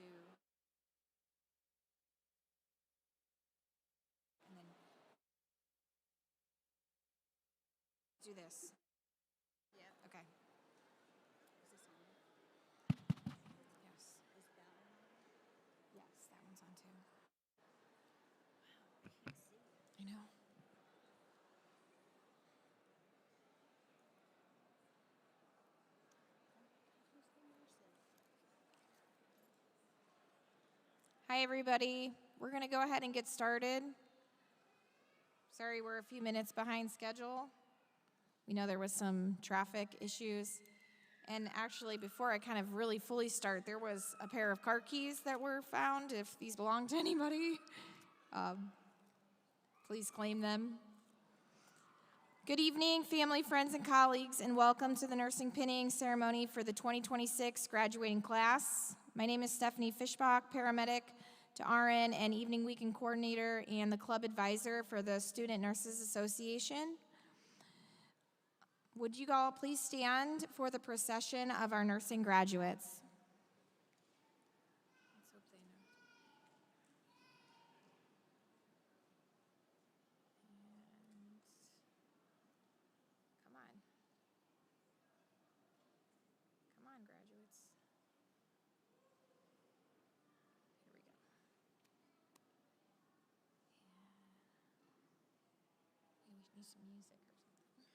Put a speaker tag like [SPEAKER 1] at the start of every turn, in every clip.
[SPEAKER 1] do, and then do this.
[SPEAKER 2] Yeah.
[SPEAKER 1] Okay.
[SPEAKER 2] Is this on?
[SPEAKER 1] Yes.
[SPEAKER 2] Is that one on?
[SPEAKER 1] Yes, that one's on too.
[SPEAKER 2] Wow, I can't see it.
[SPEAKER 1] I know.
[SPEAKER 2] Who's the nurses?
[SPEAKER 1] Hi, everybody. We're going to go ahead and get started. Sorry, we're a few minutes behind schedule. We know there was some traffic issues. And actually, before I kind of really fully start, there was a pair of car keys that were found. If these belong to anybody, please claim them. Good evening, family, friends, and colleagues, and welcome to the nursing pinning ceremony for the 2026 graduating class. My name is Stephanie Fischbach, paramedic to RN and evening weekend coordinator and the club advisor for the Student Nurses Association. Would you all please stand for the procession of our nursing graduates? Let's hope they know. And come on. Come on, graduates. Here we go. Maybe we need some music or something. No?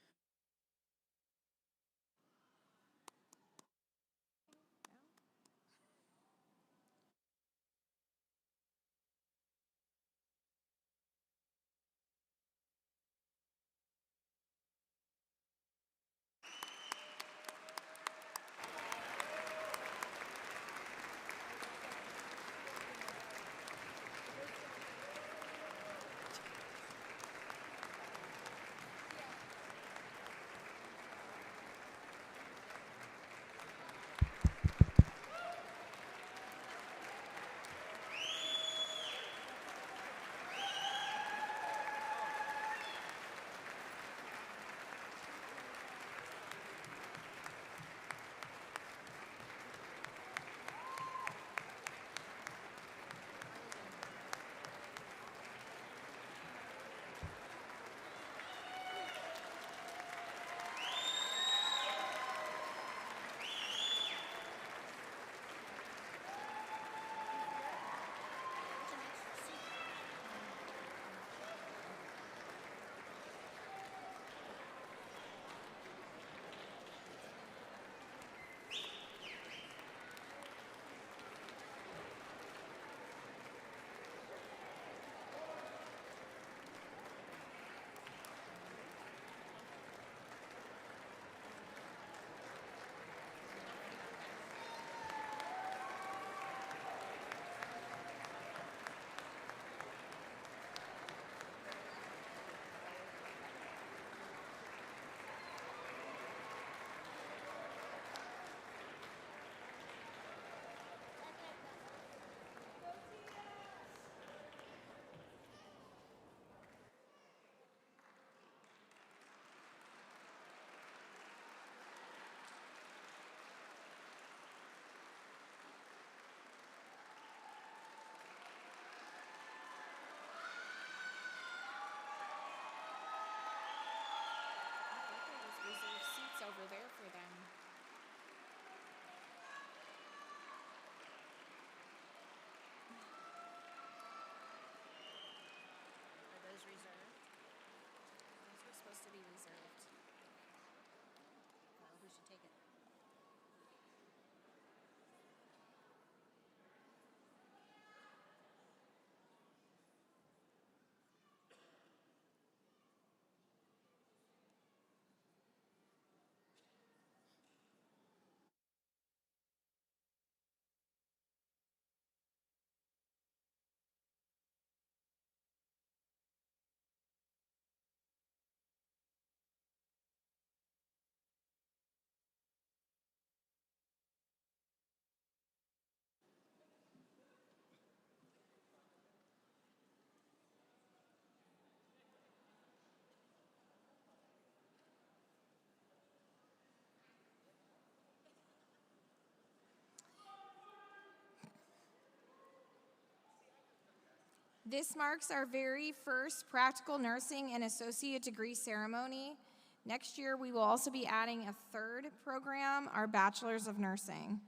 [SPEAKER 1] This marks our very first practical nursing and associate degree ceremony. Next year, we will also be adding a third program, our Bachelor's of Nursing.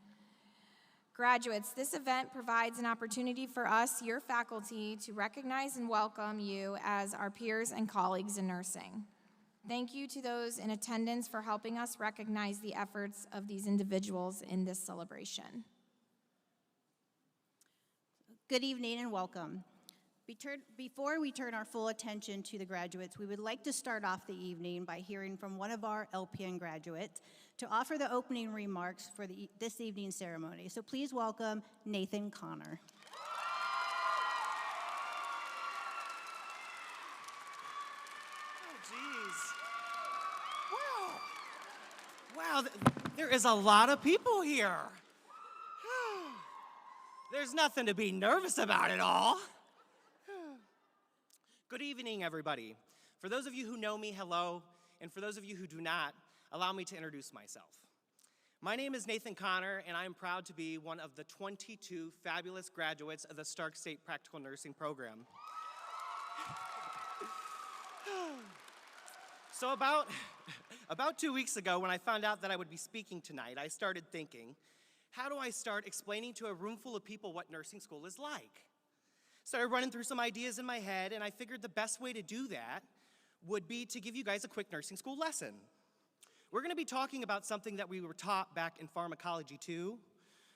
[SPEAKER 1] Graduates, this event provides an opportunity for us, your faculty, to recognize and welcome you as our peers and colleagues in nursing. Thank you to those in attendance for helping us recognize the efforts of these individuals in this celebration.
[SPEAKER 2] Good evening and welcome. Before we turn our full attention to the graduates, we would like to start off the evening by hearing from one of our LPN graduates to offer the opening remarks for this evening's ceremony. So please welcome Nathan Connor.
[SPEAKER 3] Oh, geez. Wow, there is a lot of people here. There's nothing to be nervous about at all. Good evening, everybody. For those of you who know me, hello, and for those of you who do not, allow me to introduce myself. My name is Nathan Connor, and I am proud to be one of the 22 fabulous graduates of the Stark State Practical Nursing Program. So about 2 weeks ago, when I found out that I would be speaking tonight, I started thinking, how do I start explaining to a room full of people what nursing school is like? Started running through some ideas in my head, and I figured the best way to do that would be to give you guys a quick nursing school lesson. We're gonna be talking about something that we were taught back in pharmacology too.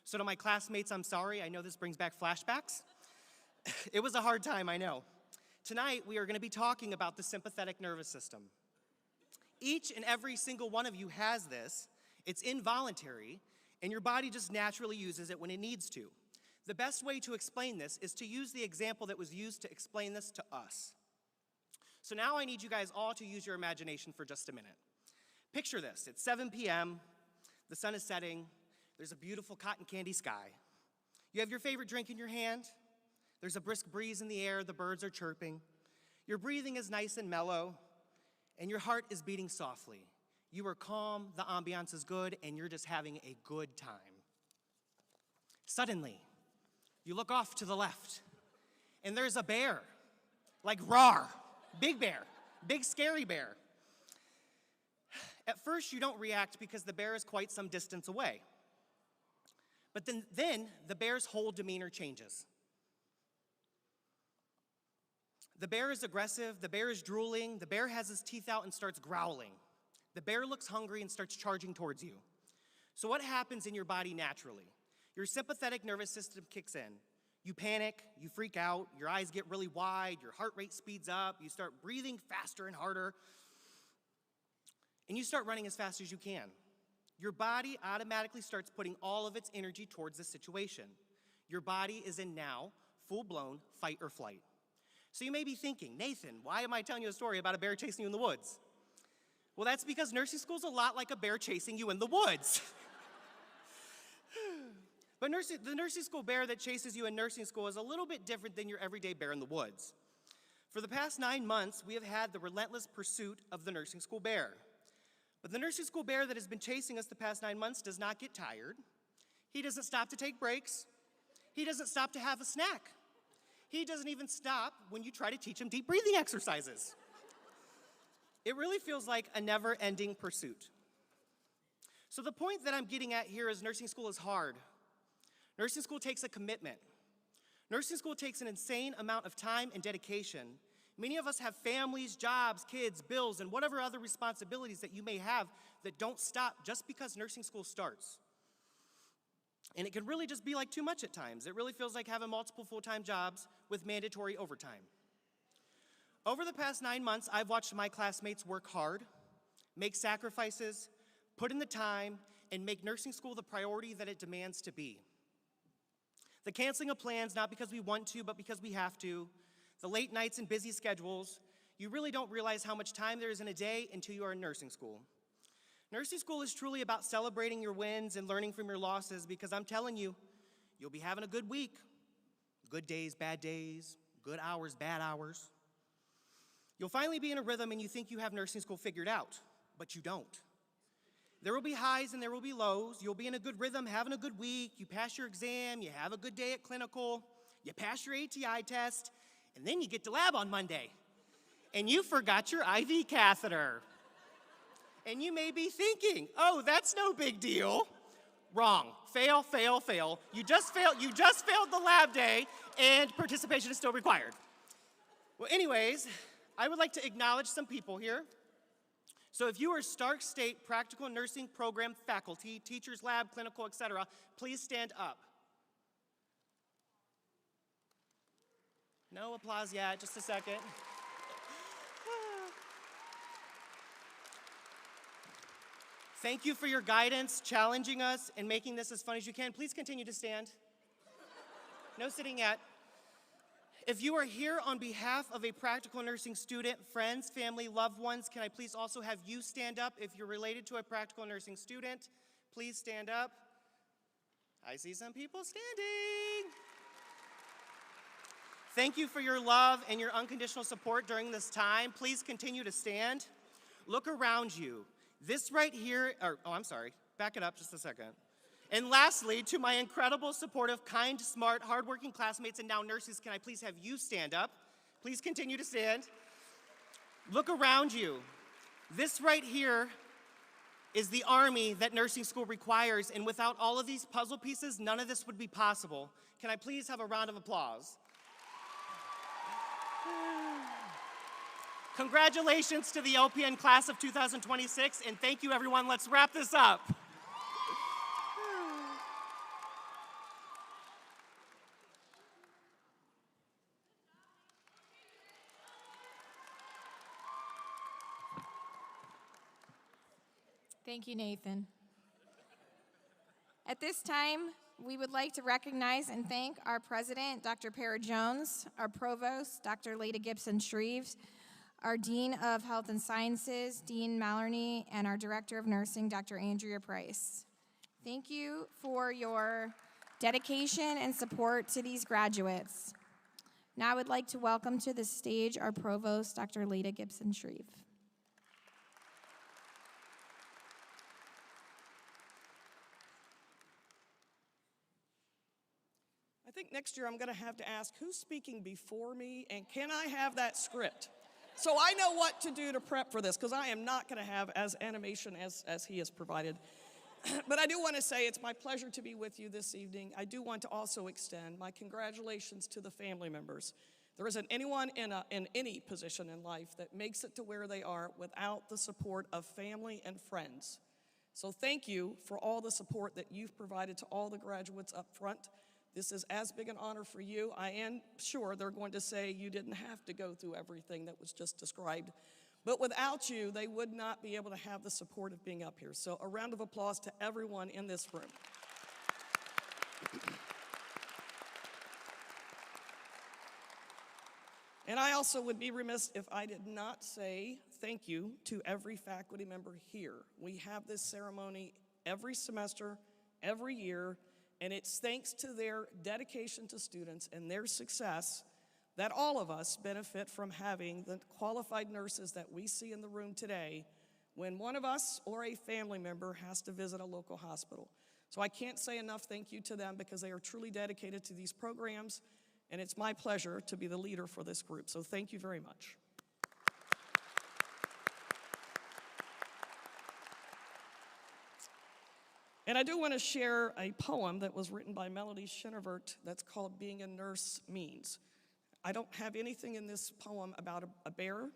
[SPEAKER 3] So to my classmates, I'm sorry, I know this brings back flashbacks. It was a hard time, I know. Tonight, we are gonna be talking about the sympathetic nervous system. Each and every single one of you has this. It's involuntary, and your body just naturally uses it when it needs to. The best way to explain this is to use the example that was used to explain this to us. So now I need you guys all to use your imagination for just a minute. Picture this, it's 7 p.m., the sun is setting, there's a beautiful cotton candy sky. You have your favorite drink in your hand, there's a brisk breeze in the air, the birds are chirping, your breathing is nice and mellow, and your heart is beating softly. You are calm, the ambiance is good, and you're just having a good time. Suddenly, you look off to the left, and there's a bear, like roar, big bear, big scary bear. At first, you don't react because the bear is quite some distance away. But then the bear's whole demeanor changes. The bear is aggressive, the bear is drooling, the bear has his teeth out and starts growling. The bear looks hungry and starts charging towards you. So what happens in your body naturally? Your sympathetic nervous system kicks in. You panic, you freak out, your eyes get really wide, your heart rate speeds up, you start breathing faster and harder, and you start running as fast as you can. Your body automatically starts putting all of its energy towards the situation. Your body is in now full-blown fight or flight. So you may be thinking, Nathan, why am I telling you a story about a bear chasing you in the woods? Well, that's because nursing school is a lot like a bear chasing you in the woods. But the nursing school bear that chases you in nursing school is a little bit different than your everyday bear in the woods. For the past 9 months, we have had the relentless pursuit of the nursing school bear. But the nursing school bear that has been chasing us the past 9 months does not get tired. He doesn't stop to take breaks. He doesn't stop to have a snack. He doesn't even stop when you try to teach him deep breathing exercises. It really feels like a never-ending pursuit. So the point that I'm getting at here is nursing school is hard. Nursing school takes a commitment. Nursing school takes an insane amount of time and dedication. Many of us have families, jobs, kids, bills, and whatever other responsibilities that you may have that don't stop just because nursing school starts. And it can really just be like too much at times. It really feels like having multiple full-time jobs with mandatory overtime. Over the past 9 months, I've watched my classmates work hard, make sacrifices, put in the time, and make nursing school the priority that it demands to be. The canceling of plans, not because we want to, but because we have to, the late nights and busy schedules, you really don't realize how much time there is in a day until you are in nursing school. Nursing school is truly about celebrating your wins and learning from your losses because I'm telling you, you'll be having a good week. Good days, good hours, bad hours. You'll finally be in a rhythm and you think you have nursing school figured out, but you don't. There will be highs and there will be lows. You'll be in a good rhythm, having a good week. You pass your exam, you have a good day at clinical, you pass your ATI test, And then you get to lab on Monday, and you forgot your IV catheter. And you may be thinking, oh, that's no big deal. Wrong. Fail, fail, fail. You just failed the lab day, and participation is still required. Well, anyways, I would like to acknowledge some people here. So if you are Stark State Practical Nursing Program faculty, teachers, lab, clinical, etc., please stand up. No applause yet, just a second. Thank you for your guidance, challenging us, and making this as fun as you can. Please continue to stand. No sitting yet. If you are here on behalf of a practical nursing student, friends, family, loved ones, can I please also have you stand up? If you're related to a practical nursing student, please stand up. I see some people standing. Thank you for your love and your unconditional support during this time. Please continue to stand. Look around you. This right here, back it up just a second. And lastly, to my incredible, supportive, kind, smart, hardworking classmates and now nurses, can I please have you stand up? Please continue to stand. Look around you. This right here is the army that nursing school requires, and without all of these puzzle pieces, none of this would be possible. Can I please have a round of applause? Congratulations to the LPN class of 2026, and thank you, everyone. Let's wrap this up.
[SPEAKER 1] Thank you, Nathan. At this time, we would like to recognize and thank our president, Dr. Para Jones, our provost, Dr. Leda Gibson-Shreves, our dean of health and sciences, Dean Maloney, and our director of nursing, Dr. Andrea Price. Thank you for your dedication and support to these graduates. Now I would like to welcome to the stage our provost, Dr. Leda Gibson-Shreve.
[SPEAKER 4] I think next year I'm going to have to ask who's speaking before me, and can I have that script? So I know what to do to prep for this, because I am not going to have as animation as he has provided. But I do want to say it's my pleasure to be with you this evening. I do want to also extend my congratulations to the family members. There isn't anyone in any position in life that makes it to where they are without the support of family and friends. So thank you for all the support that you've provided to all the graduates up front. This is as big an honor for you. I am sure they're going to say you didn't have to go through everything that was just described. But without you, they would not be able to have the support of being up here. So a round of applause to everyone in this room. And I also would be remiss if I did not say thank you to every faculty member here. We have this ceremony every semester, every year, and it's thanks to their dedication to students and their success that all of us benefit from having the qualified nurses that we see in the room today when one of us or a family member has to visit a local hospital. So I can't say enough thank you to them because they are truly dedicated to these programs, and it's my pleasure to be the leader for this group. So thank you very much. And I do want to share a poem that was written by Melody Shinnervert that's called Being a Nurse Means. I don't have anything in this poem about a bear,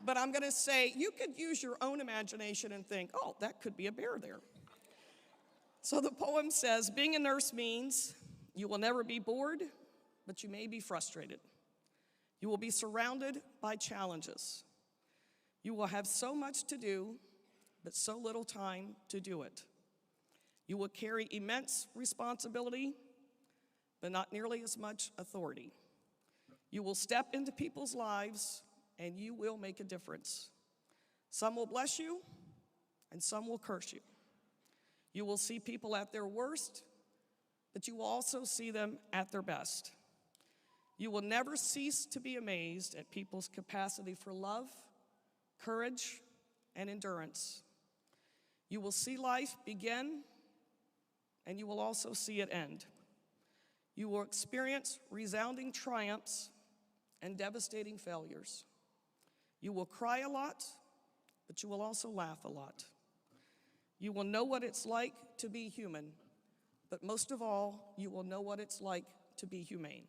[SPEAKER 4] but I'm going to say you could use your own imagination and think, oh, that could be a bear there. So the poem says, being a nurse means you will never be bored, but you may be frustrated. You will be surrounded by challenges. You will have so much to do, but so little time to do it. You will carry immense responsibility, but not nearly as much authority. You will step into people's lives, and you will make a difference. Some will bless you, and some will curse you. You will see people at their worst, but you will also see them at their best. You will never cease to be amazed at people's capacity for love, courage, and endurance. You will see life begin, and you will also see it end. You will experience resounding triumphs and devastating failures. You will cry a lot, but you will also laugh a lot. You will know what it's like to be human, but most of all, you will know what it's like to be humane.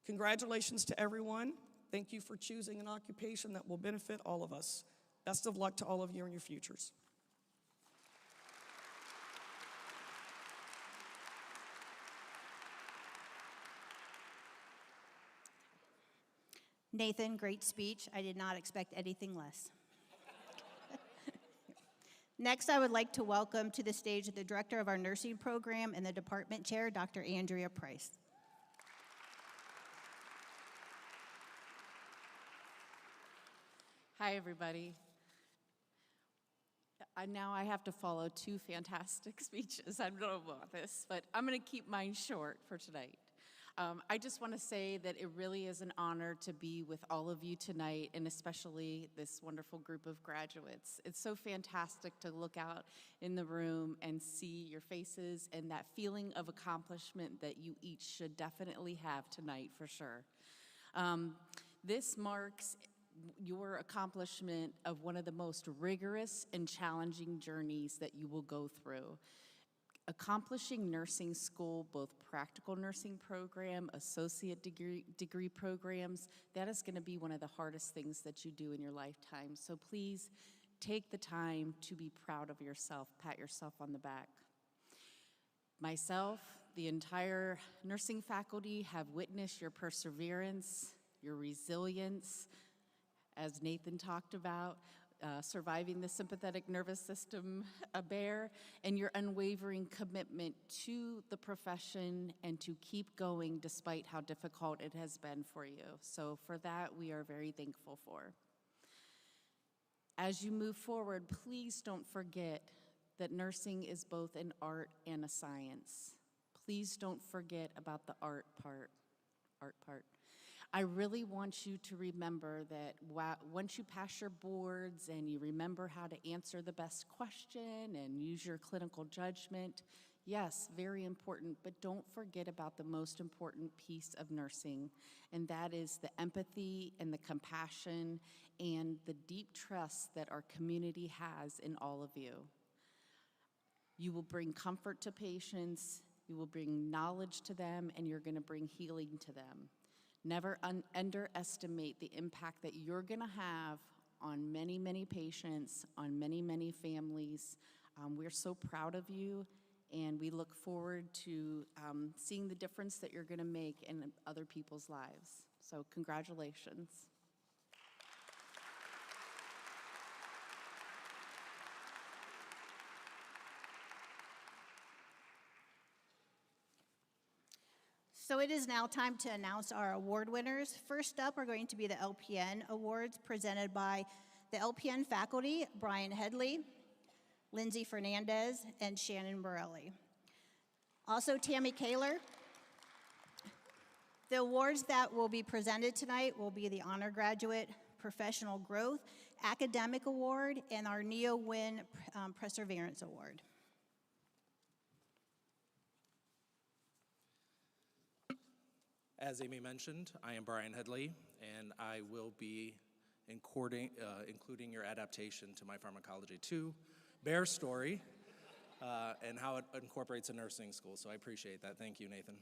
[SPEAKER 4] Congratulations to everyone. Thank you for choosing an occupation that will benefit all of us. Best of luck to all of you in your futures.
[SPEAKER 2] Nathan, great speech. I did not expect anything less. Next, I would like to welcome to the stage the director of our nursing program and the department chair, Dr. Andrea Price.
[SPEAKER 5] Hi, everybody. Now I have to follow two fantastic speeches. I don't know about this, but I'm going to keep mine short for tonight. I just want to say that it really is an honor to be with all of you tonight, and especially this wonderful group of graduates. It's so fantastic to look out in the room and see your faces and that feeling of accomplishment that you each should definitely have tonight for sure. This marks your accomplishment of one of the most rigorous and challenging journeys that you will go through. Accomplishing nursing school, both practical nursing program, associate degree programs, that is going to be one of the hardest things that you do in your lifetime. So please take the time to be proud of yourself, pat yourself on the back. Myself, the entire nursing faculty have witnessed your perseverance, your resilience, as Nathan talked about, surviving the sympathetic nervous system bear, and your unwavering commitment to the profession and to keep going despite how difficult it has been for you. So for that, we are very thankful for. As you move forward, please don't forget that nursing is both an art and a science. Please don't forget about the art part. I really want you to remember that once you pass your boards and you remember how to answer the best question and use your clinical judgment, yes, very important, but don't forget about the most important piece of nursing, and that is the empathy and the compassion and the deep trust that our community has in all of you. You will bring comfort to patients, you will bring knowledge to them, and you're going to bring healing to them. Never underestimate the impact that you're going to have on many, many patients, on many, many families. We're so proud of you, and we look forward to seeing the difference that you're going to make in other people's lives. So congratulations.
[SPEAKER 2] So it is now time to announce our award winners. First up are going to be the LPN Awards presented by the LPN faculty, Brian Headley, Lindsay Fernandez, and Shannon Morelli. Also, Tammy Kaler. The awards that will be presented tonight will be the Honor Graduate Professional Growth Academic Award and our NEO-WIN Perseverance Award.
[SPEAKER 6] As Amy mentioned, I am Brian Headley, and I will be including your adaptation to My Pharmacology 2 Bear story and how it incorporates a nursing school, so I appreciate that. Thank you, Nathan.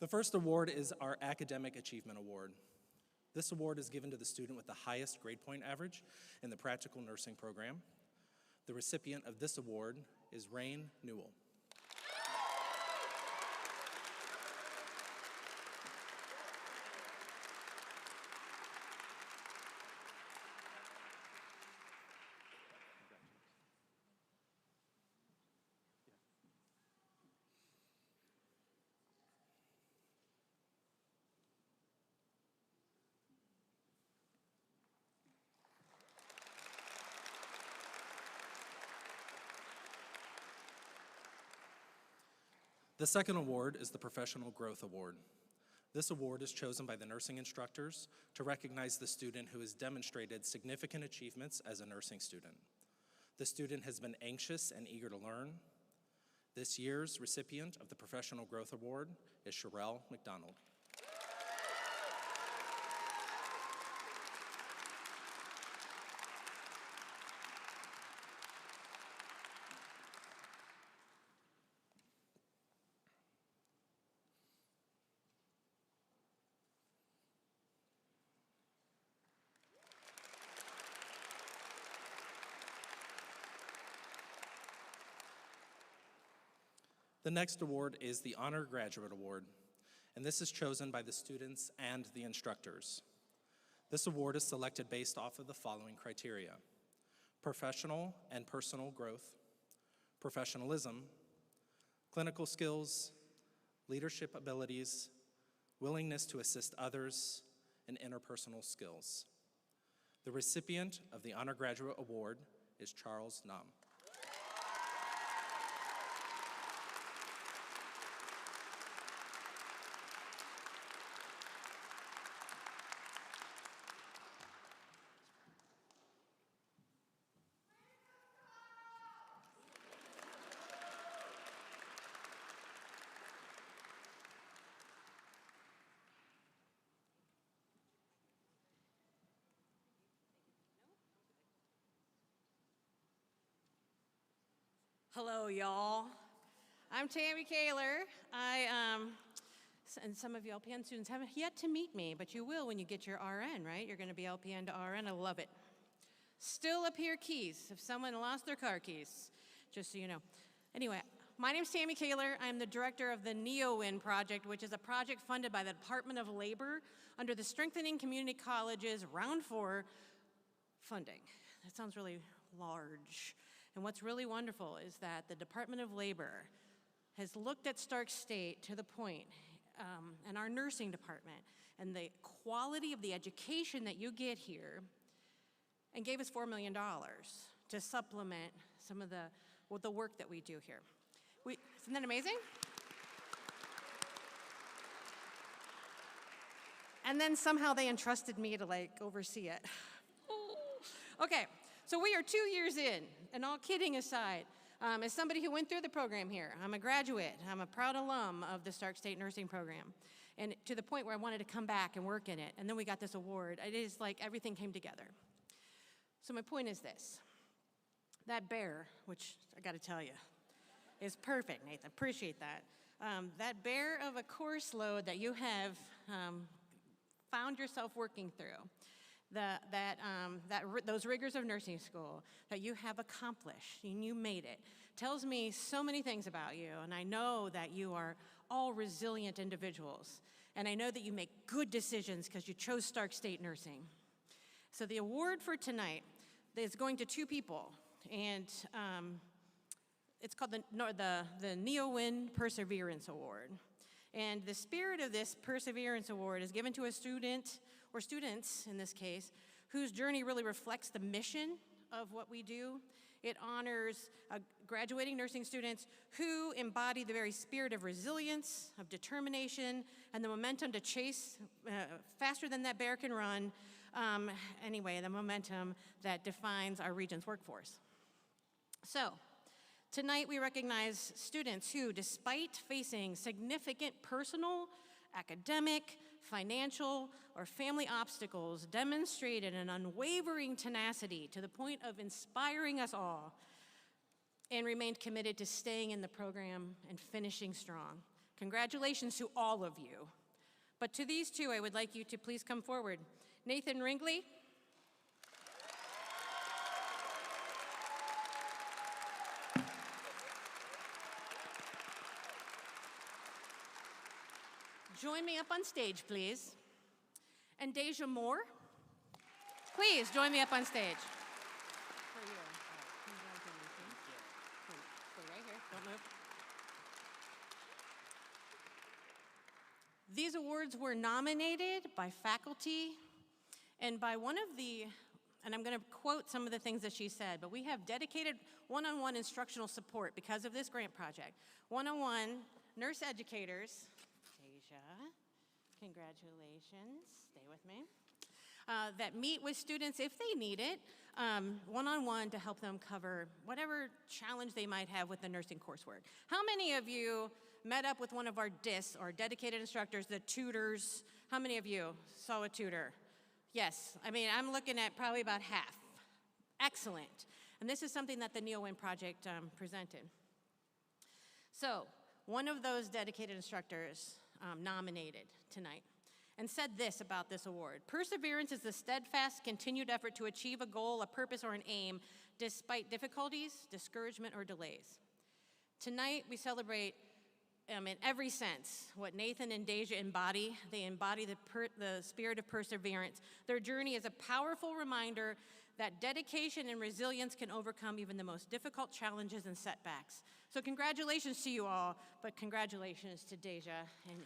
[SPEAKER 6] The first award is our Academic Achievement Award. This award is given to the student with the highest grade point average in the practical nursing program. The recipient of this award is Rain Newell. The second award is the Professional Growth Award. This award is chosen by the nursing instructors to recognize the student who has demonstrated significant achievements as a nursing student. The student has been anxious and eager to learn. This year's recipient of the Professional Growth Award is Sherelle McDonald. The next award is the Honor Graduate Award, and this is chosen by the students and the instructors. This award is selected based off of the following criteria: professional and personal growth, professionalism, clinical skills, leadership abilities, willingness to assist others, and interpersonal skills. The recipient of the Honor Graduate Award is Charles Nam.
[SPEAKER 7] Hello, y'all. I'm Tammy Kaler. And some of you LPN students haven't yet to meet me, but you will when you get your RN, right? You're going to be LPN to RN. I love it. Still up here keys, if someone lost their car keys, just so you know. Anyway, my name's Tammy Kaler. I'm the director of the NeoWin project, which is a project funded by the Department of Labor under the Strengthening Community Colleges Round 4 funding. That sounds really large. And what's really wonderful is that the Department of Labor has looked at Stark State to the point, and our nursing department, and the quality of the education that you get here, and gave us $4 million to supplement some of the work that we do here. Isn't that amazing? And then somehow they entrusted me to oversee it. Okay. So we are 2 years in, and all kidding aside, as somebody who went through the program here, I'm a graduate, I'm a proud alum of the Stark State Nursing Program, and to the point where I wanted to come back and work in it, and then we got this award. It is like everything came together. So my point is this: that bear, which I gotta tell you, is perfect, Nathan, appreciate that. That bear of a course load that you have found yourself working through, those rigors of nursing school that you have accomplished and you made it, tells me so many things about you. And I know that you are all resilient individuals. And I know that you make good decisions because you chose Stark State Nursing. So the award for tonight is going to two people. And it's called the NeoWin Perseverance Award. And the spirit of this Perseverance Award is given to a student, or students in this case, whose journey really reflects the mission of what we do. It honors graduating nursing students who embody the very spirit of resilience, of determination, and the momentum to chase faster than that bear can run. Anyway, the momentum that defines our region's workforce. So, tonight we recognize students who, despite facing significant personal, academic, financial, or family obstacles, demonstrated an unwavering tenacity to the point of inspiring us all, and remained committed to staying in the program and finishing strong. Congratulations to all of you. But to these two, I would like you to please come forward. Nathan Ringley. Join me up on stage, please. And Deja Moore, please join me up on stage. For you. Congratulations. Stay right here, don't move. These awards were nominated by faculty and by one of the, and I'm going to quote some of the things that she said, but we have dedicated one-on-one instructional support because of this grant project. One-on-one nurse educators. Congratulations. Stay with me. that meet with students if they need it, one-on-one to help them cover whatever challenge they might have with the nursing coursework. How many of you met up with one of our DIS, or dedicated instructors, the tutors? How many of you saw a tutor? Yes, I mean, I'm looking at probably about half. Excellent. And this is something that the NeoWin Project presented. So, one of those dedicated instructors nominated tonight and said this about this award: perseverance is the steadfast, continued effort to achieve a goal, a purpose, or an aim despite difficulties, discouragement, or delays. Tonight, we celebrate in every sense what Nathan and Deja embody. They embody the spirit of perseverance. Their journey is a powerful reminder that dedication and resilience can overcome even the most difficult challenges and setbacks. So congratulations to you all, but congratulations to Deja. And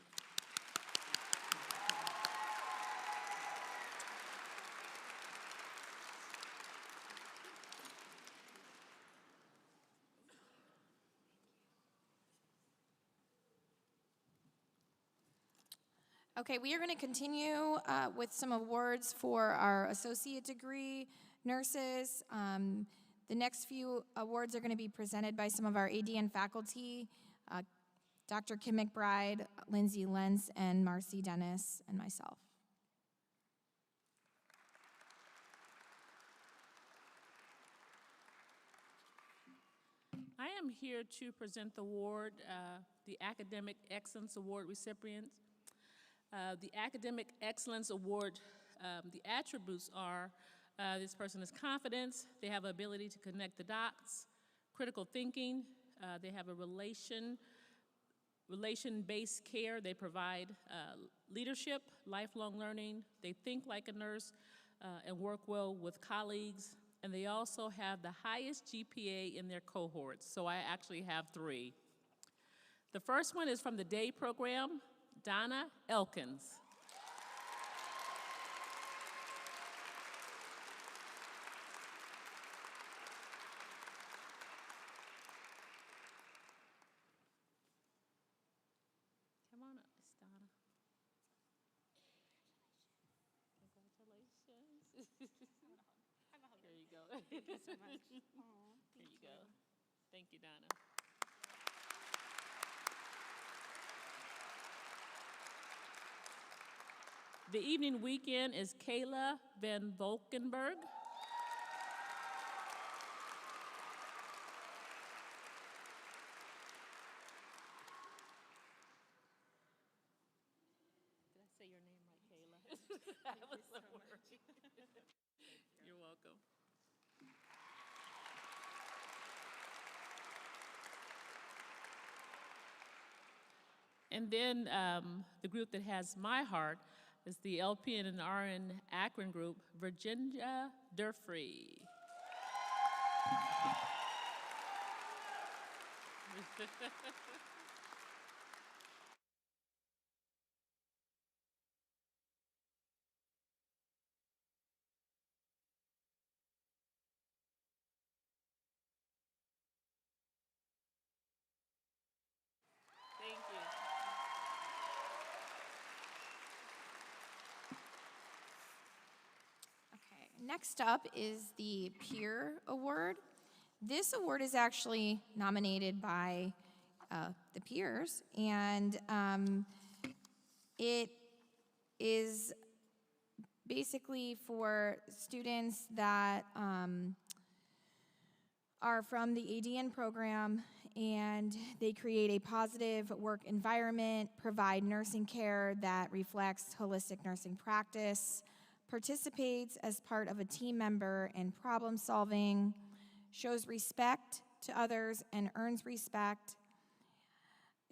[SPEAKER 1] Okay, we are going to continue with some awards for our associate degree nurses. The next few awards are going to be presented by some of our ADN faculty, Dr. Kim McBride, Lindsay Lentz, and Marcy Dennis, and myself.
[SPEAKER 8] I am here to present the award, the Academic Excellence Award recipients. The Academic Excellence Award, the attributes are this person has confidence, they have ability to connect the dots, critical thinking, they have a relation-based care, they provide leadership, lifelong learning, they think like a nurse and work well with colleagues, and they also have the highest GPA in their cohorts, so I actually have 3. The first one is from the day program, Donna Elkins. Come on up, Miss Donna. Congratulations. Here you go. Thank you so much. Here you go. Thank you, Donna. The evening weekend is Kayla Van Volkenberg. Did I say your name right, Kayla? That was the word. You're welcome. And then the group that has my heart is the LPN and RN Akron group, Virginia Durfree. Thank you.
[SPEAKER 1] Okay, next up is the Peer Award. This award is actually nominated by the peers, and it is basically for students that are from the ADN program, and they create a positive work environment, provide nursing care that reflects holistic nursing practice, participates as part of a team member in problem solving, shows respect to others and earns respect,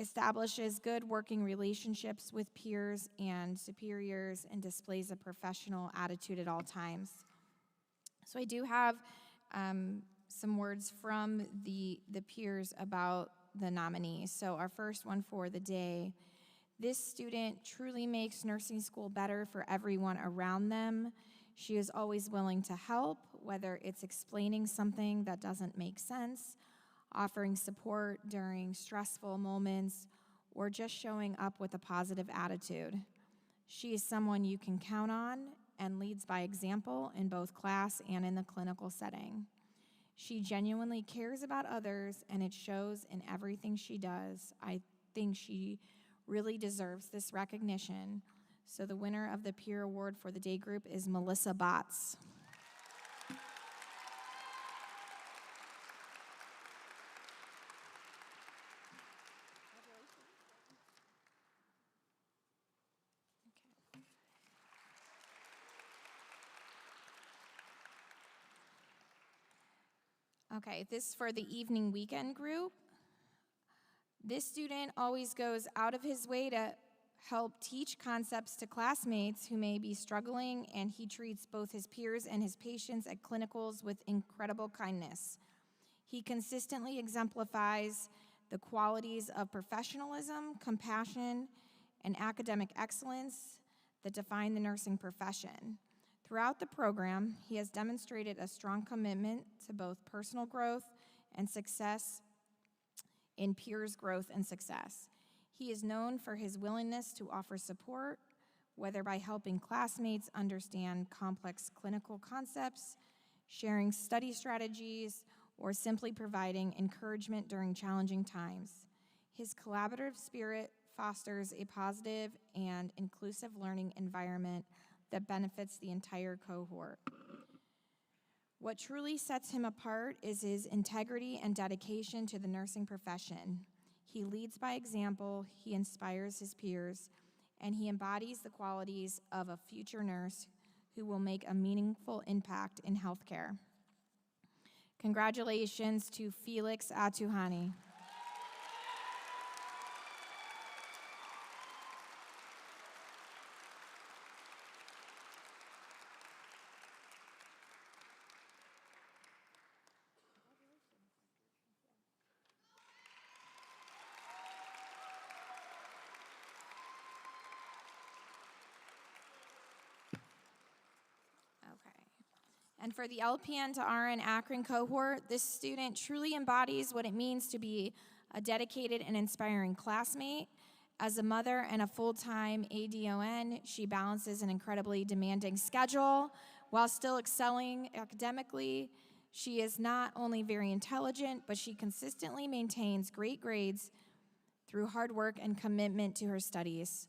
[SPEAKER 1] establishes good working relationships with peers and superiors, and displays a professional attitude at all times. So I do have some words from the peers about the nominees. So our first one for the day: this student truly makes nursing school better for everyone around them. She is always willing to help, whether it's explaining something that doesn't make sense, offering support during stressful moments, or just showing up with a positive attitude. She is someone you can count on and leads by example in both class and in the clinical setting. She genuinely cares about others, and it shows in everything she does. I think she really deserves this recognition. So the winner of the peer award for the day group is Melissa Botts. Okay, this is for the evening weekend group. This student always goes out of his way to help teach concepts to classmates who may be struggling, and he treats both his peers and his patients at clinicals with incredible kindness. He consistently exemplifies the qualities of professionalism, compassion, and academic excellence that define the nursing profession. Throughout the program, he has demonstrated a strong commitment to both personal growth and success in peers' growth and success. He is known for his willingness to offer support, whether by helping classmates understand complex clinical concepts, sharing study strategies, or simply providing encouragement during challenging times. His collaborative spirit fosters a positive and inclusive learning environment that benefits the entire cohort. What truly sets him apart is his integrity and dedication to the nursing profession. He leads by example, he inspires his peers, and he embodies the qualities of a future nurse who will make a meaningful impact in healthcare. Congratulations to Felix Atuhani. And for the LPN to RN Akron cohort, this student truly embodies what it means to be a dedicated and inspiring classmate. As a mother and a full-time ADON, she balances an incredibly demanding schedule while still excelling academically. She is not only very intelligent, but she consistently maintains great grades through hard work and commitment to her studies.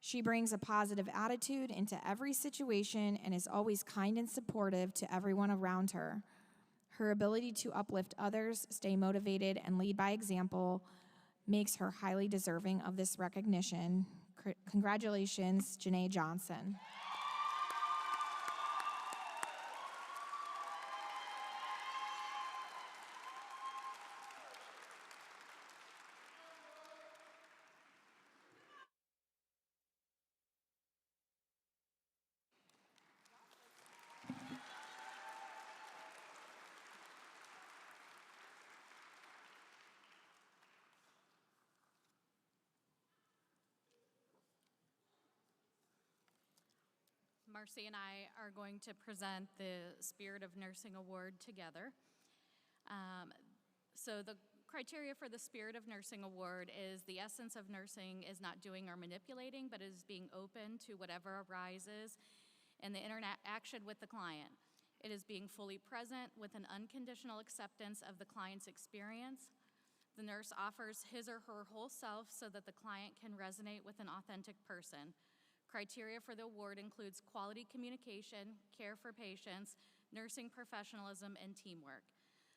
[SPEAKER 1] She brings a positive attitude into every situation and is always kind and supportive to everyone around her. Her ability to uplift others, stay motivated, and lead by example makes her highly deserving of this recognition. Congratulations, Janae Johnson.
[SPEAKER 9] Marcy and I are going to present the Spirit of Nursing Award together. So the criteria for the Spirit of Nursing Award is the essence of nursing is not doing or manipulating, but is being open to whatever arises in the interaction with the client. It is being fully present with an unconditional acceptance of the client's experience. The nurse offers his or her whole self so that the client can resonate with an authentic person. Criteria for the award includes quality communication, care for patients, nursing professionalism, and teamwork.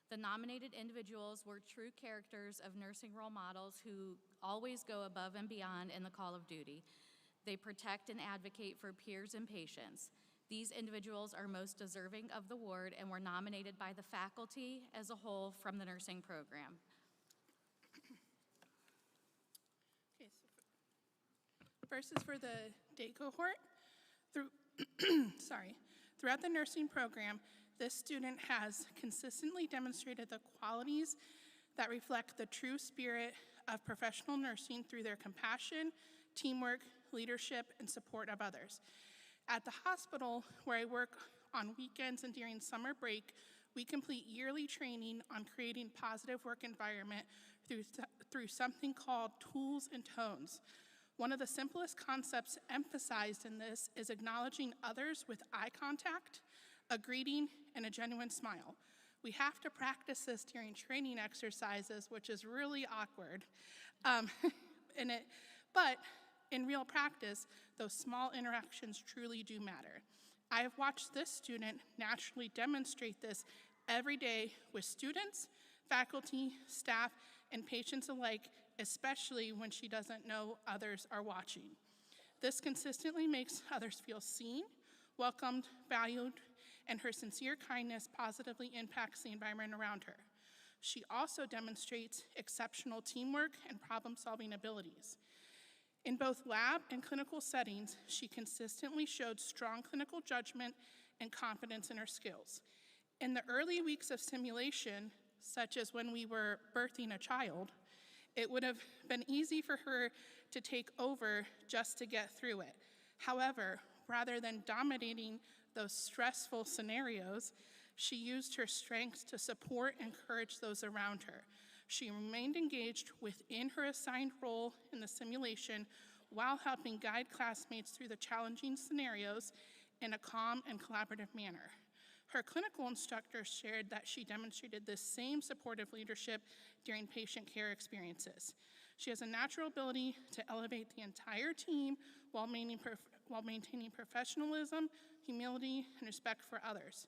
[SPEAKER 9] The nominated individuals were true characters of nursing role models who always go above and beyond in the call of duty. They protect and advocate for peers and patients. These individuals are most deserving of the award and were nominated by the faculty as a whole from the nursing program.
[SPEAKER 10] First is for the day cohort. Throughout the nursing program, this student has consistently demonstrated the qualities that reflect the true spirit of professional nursing through their compassion, teamwork, leadership, and support of others. At the hospital, where I work on weekends and during summer break, we complete yearly training on creating positive work environment through something called Tools and Tones. One of the simplest concepts emphasized in this is acknowledging others with eye contact, a greeting, and a genuine smile. We have to practice this during training exercises, which is really awkward. But in real practice, those small interactions truly do matter. I have watched this student naturally demonstrate this every day with students, faculty, staff, and patients alike, especially when she doesn't know others are watching. This consistently makes others feel seen, welcomed, valued, and her sincere kindness positively impacts the environment around her. She also demonstrates exceptional teamwork and problem-solving abilities. In both lab and clinical settings, she consistently showed strong clinical judgment and confidence in her skills. In the early weeks of simulation, such as when we were birthing a child, it would have been easy for her to take over just to get through it. However, rather than dominating those stressful scenarios, she used her strengths to support and encourage those around her. She remained engaged within her assigned role in the simulation while helping guide classmates through the challenging scenarios in a calm and collaborative manner. Her clinical instructor shared that she demonstrated this same supportive leadership during patient care experiences. She has a natural ability to elevate the entire team while maintaining professionalism, humility, and respect for others.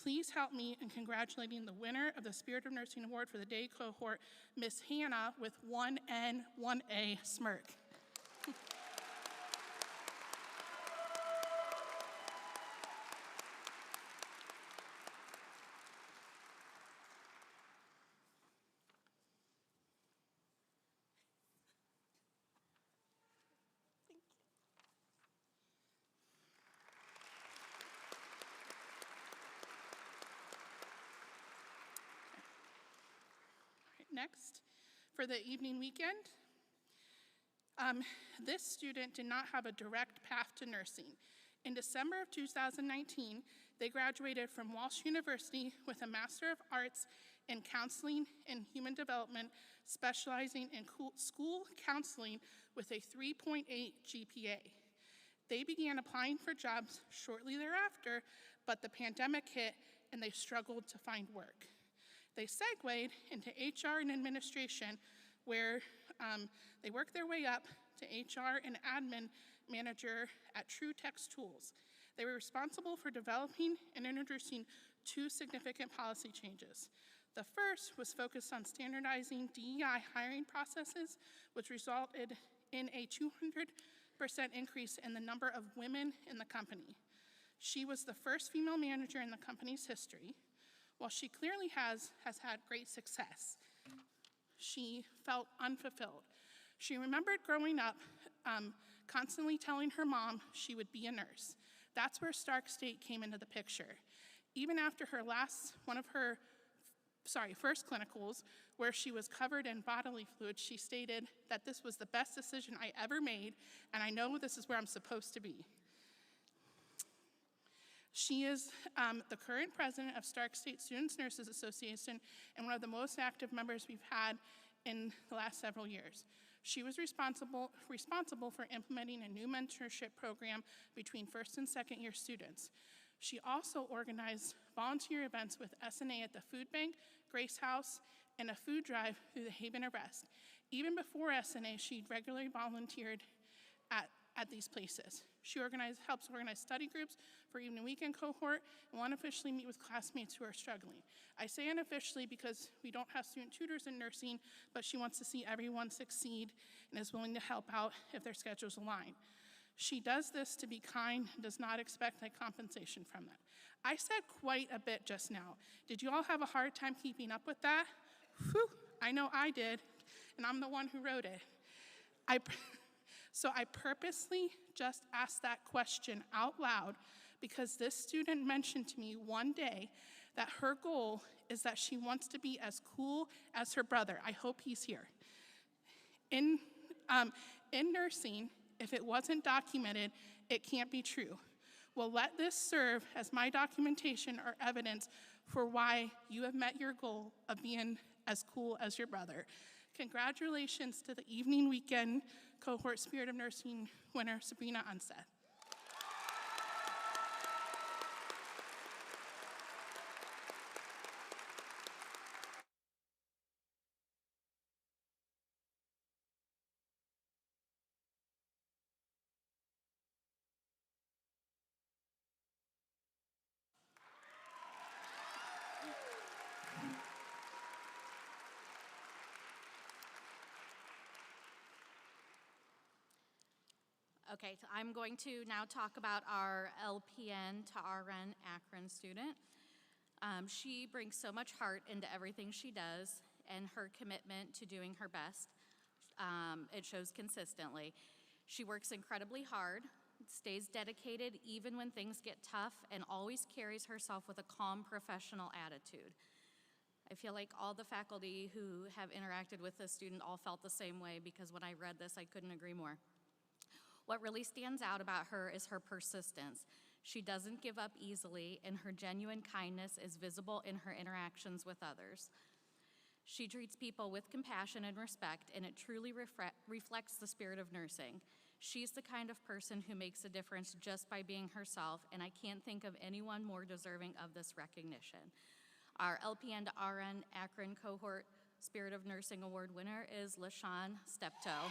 [SPEAKER 10] Please help me in congratulating the winner of the Spirit of Nursing Award for the day cohort, Miss Hannah, with 1N, 1A smirk. Next, for the evening weekend, this student did not have a direct path to nursing. In December of 2019, they graduated from Walsh University with a Master of Arts in Counseling and Human Development, specializing in school counseling with a 3.8 GPA. They began applying for jobs shortly thereafter, but the pandemic hit and they struggled to find work. They segued into HR and administration, where they worked their way up to HR and admin manager at TrueText Tools. They were responsible for developing and introducing two significant policy changes. The first was focused on standardizing DEI hiring processes, which resulted in a 200% increase in the number of women in the company. She was the first female manager in the company's history. While she clearly has had great success, she felt unfulfilled. She remembered growing up constantly telling her mom she would be a nurse. That's where Stark State came into the picture. Even after her first clinicals, where she was covered in bodily fluids, she stated that this was the best decision I ever made, and I know this is where I'm supposed to be. She is the current president of Stark State Students Nurses Association and one of the most active members we've had in the last several years. She was responsible for implementing a new mentorship program between first and second year students. She also organized volunteer events with SNA at the Food Bank, Grace House, and a food drive through the Haven Arrest. Even before SNA, she regularly volunteered at these places. She helps organize study groups for evening weekend cohort and will unofficially meet with classmates who are struggling. I say unofficially because we don't have student tutors in nursing, but she wants to see everyone succeed and is willing to help out if their schedules align. She does this to be kind and does not expect a compensation from them. I said quite a bit just now. Did you all have a hard time keeping up with that? Whew, I know I did, and I'm the one who wrote it. So I purposely just asked that question out loud because this student mentioned to me one day that her goal is that she wants to be as cool as her brother. I hope he's here. In nursing, if it wasn't documented, it can't be true. Well, let this serve as my documentation or evidence for why you have met your goal of being as cool as your brother. Congratulations to the evening weekend cohort Spirit of Nursing winner, Sabrina Unseth.
[SPEAKER 9] Okay, so I'm going to now talk about our LPN to RN Akron student. She brings so much heart into everything she does, and her commitment to doing her best, it shows consistently. She works incredibly hard, stays dedicated even when things get tough, and always carries herself with a calm professional attitude. I feel like all the faculty who have interacted with this student all felt the same way, because when I read this, I couldn't agree more. What really stands out about her is her persistence. She doesn't give up easily, and her genuine kindness is visible in her interactions with others. She treats people with compassion and respect, and it truly reflects the spirit of nursing. She's the kind of person who makes a difference just by being herself, and I can't think of anyone more deserving of this recognition. Our LPN to RN Akron Cohort Spirit of Nursing Award winner is LaShawn Steptoe.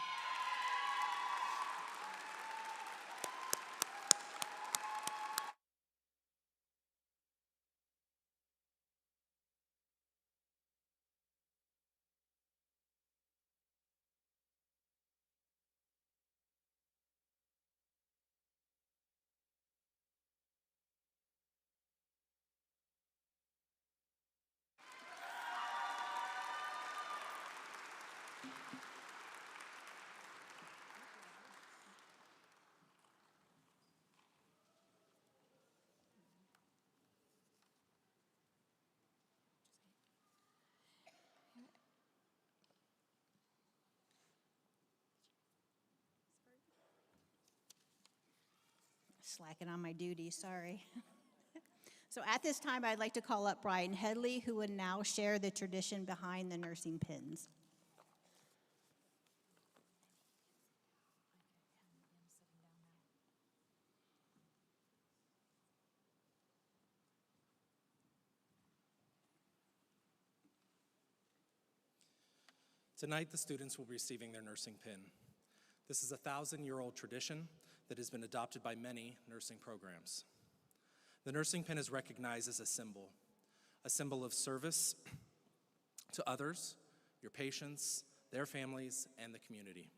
[SPEAKER 2] Slacking on my duty, sorry. So at this time, I'd like to call up Brian Headley, who would now share the tradition behind the nursing pins.
[SPEAKER 6] Tonight, the students will be receiving their nursing pin. This is a 1,000-year-old tradition that has been adopted by many nursing programs. The nursing pin is recognized as a symbol of service to others, your patients, their families, and the community.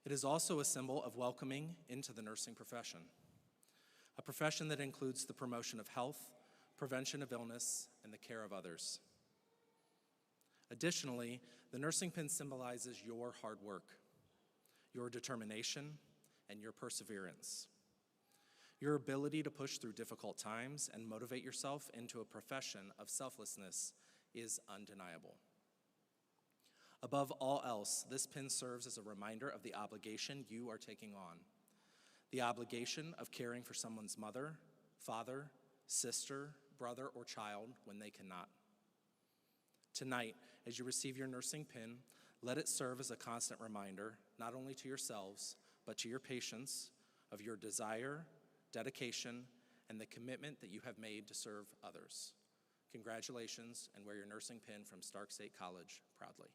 [SPEAKER 6] It is also a symbol of welcoming into the nursing profession, a profession that includes the promotion of health, prevention of illness, and the care of others. Additionally, the nursing pin symbolizes your hard work, your determination, and your perseverance. Your ability to push through difficult times and motivate yourself into a profession of selflessness is undeniable. Above all else, this pin serves as a reminder of the obligation you are taking on, the obligation of caring for someone's mother, father, sister, brother, or child when they cannot. Tonight, as you receive your nursing pin, let it serve as a constant reminder, not only to yourselves, but to your patients, of your desire, dedication, and the commitment that you have made to serve others. Congratulations, and wear your nursing pin from Stark State College proudly.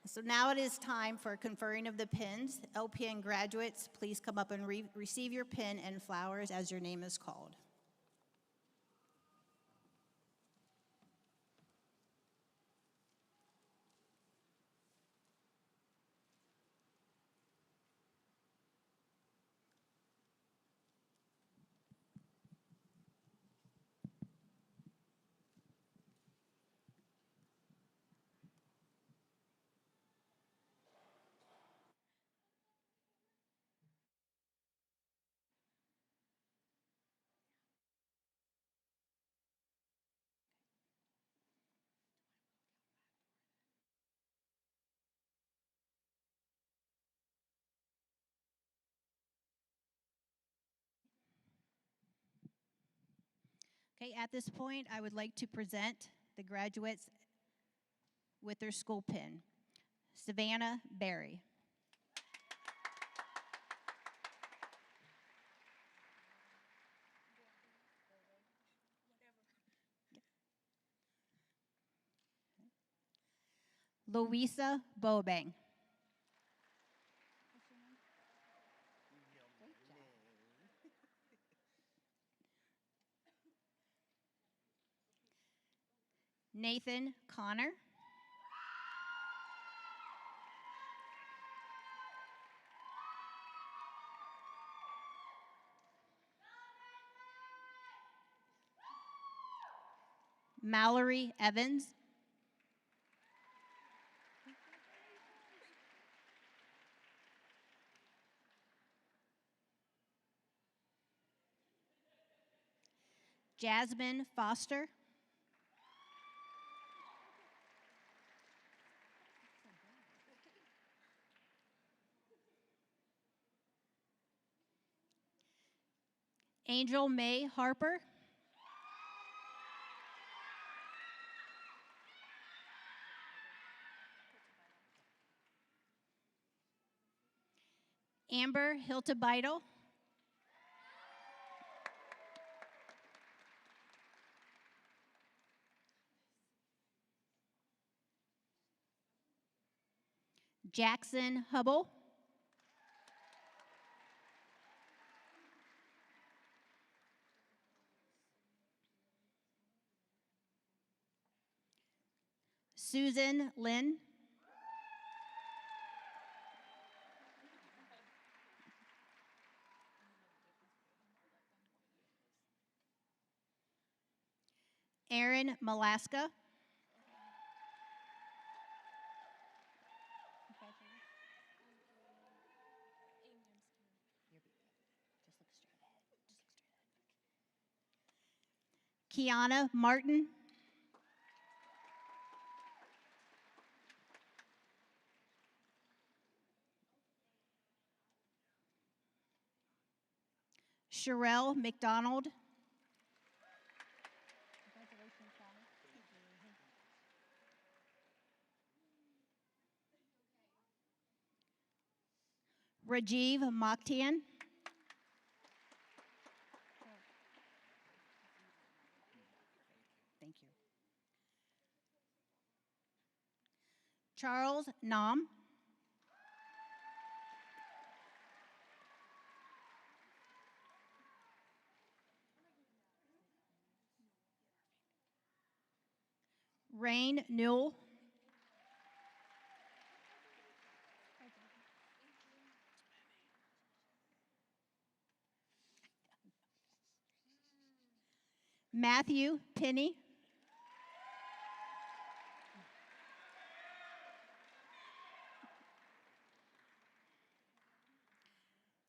[SPEAKER 2] So now it is time for conferring of the pins. LPN graduates, please come up and receive your pin and flowers as your name is called. Okay, at this point, I would like to present the graduates with their school pin. Savannah Berry. Louisa Bobang. Nathan Connor. Mallory Evans. Jasmine Foster. Angel May Harper. Amber Hiltebeitel. Jackson Hubble. Susan Lynn. Aaron Malaska. Kiana Martin. Sherelle McDonald. Rajiv Mokhtian. Thank you. Charles Nam. Rain Newell. Matthew Penny.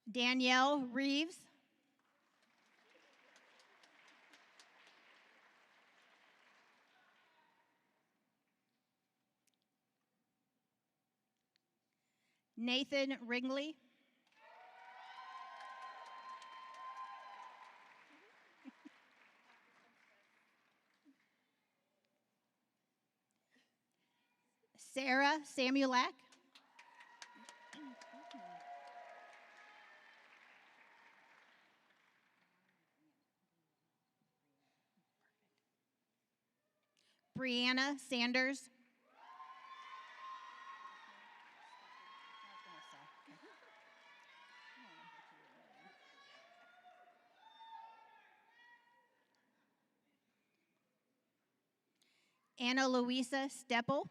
[SPEAKER 2] Danielle Reeves. Nathan Ringley. Sarah Samuelak. Brianna Sanders. Anna Luisa Steppel.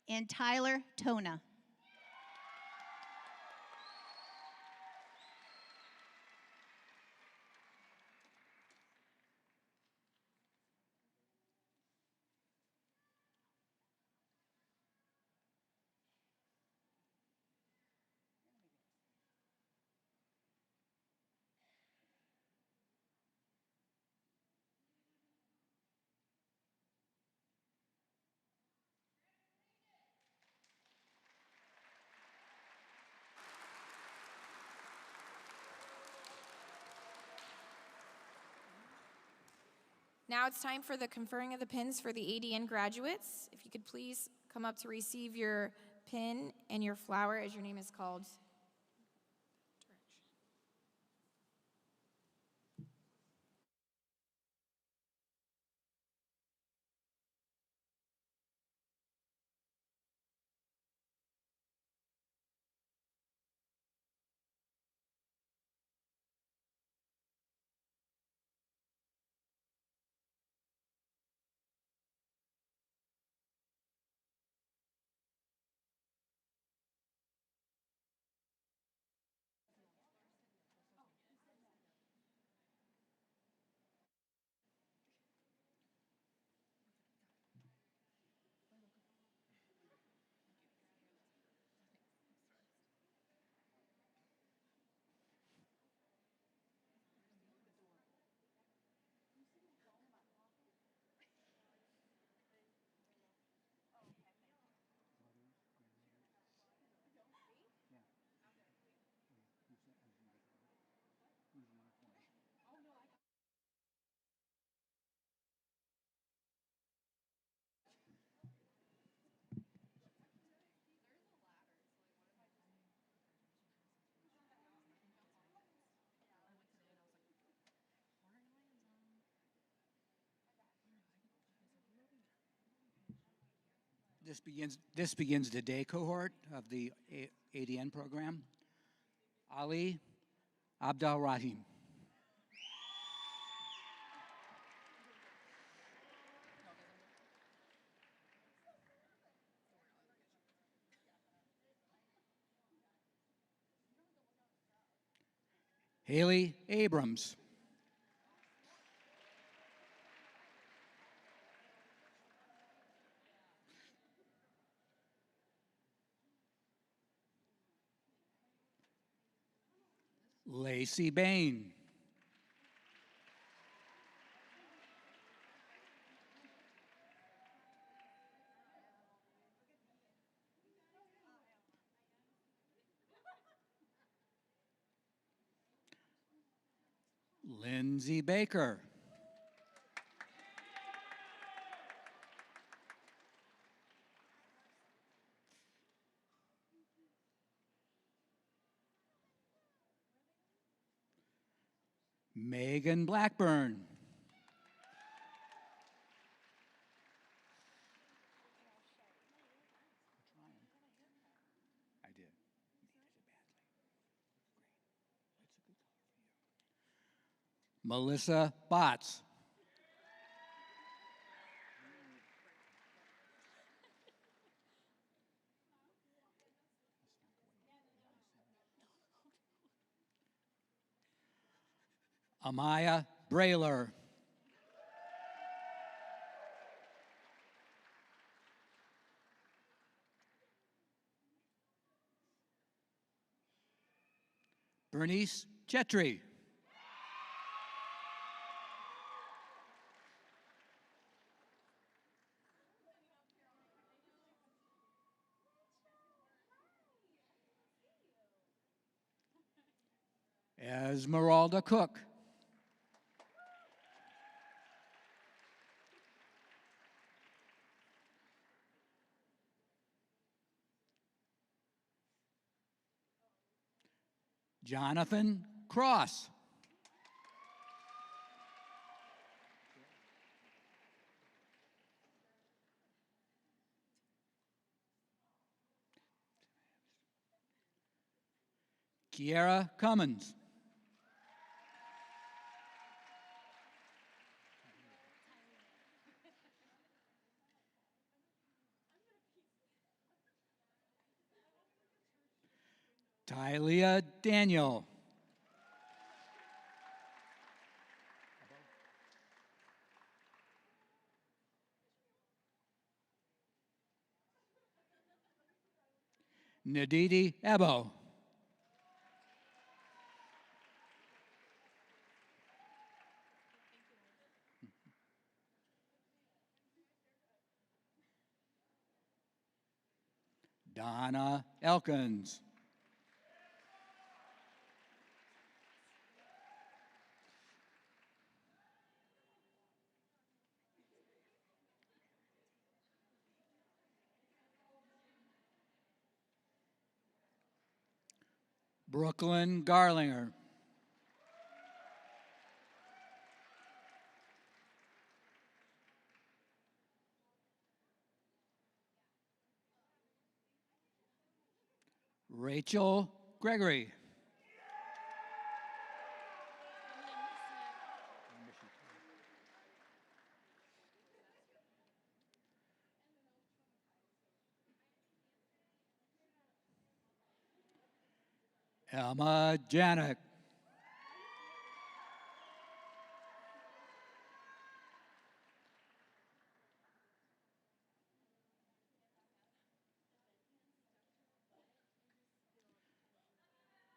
[SPEAKER 2] And Tyler Tona.
[SPEAKER 1] Now it's time for the conferring of the pins for the ADN graduates. If you could please come up to receive your pin and your flower as your name is called.
[SPEAKER 11] This begins the day cohort of the ADN program. Ali Abdal Rahim. Haley Abrams. Lacey Bain. Lindsay Baker. Megan Blackburn. I did. Melissa Botts. Amaya Brayler. Bernice Chetri. Esmeralda Cook. Jonathan Cross. Kiera Cummins. Tylea Daniel. Nadidi Ebo. Donna Elkins. Brooklyn Garlinger. Rachel Gregory. Emma Janik.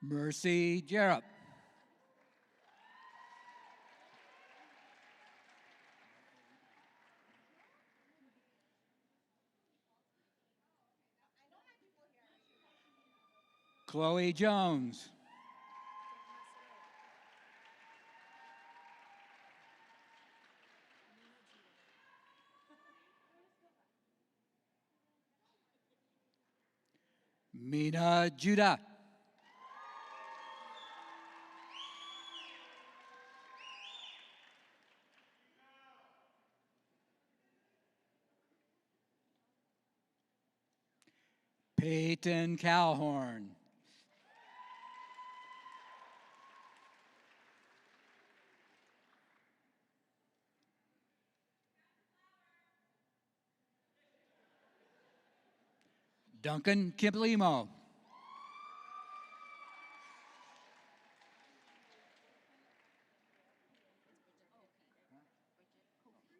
[SPEAKER 11] Mercy Jarrett. Chloe Jones. Mina Judah. Peyton Calhorn. Duncan Kimplimo.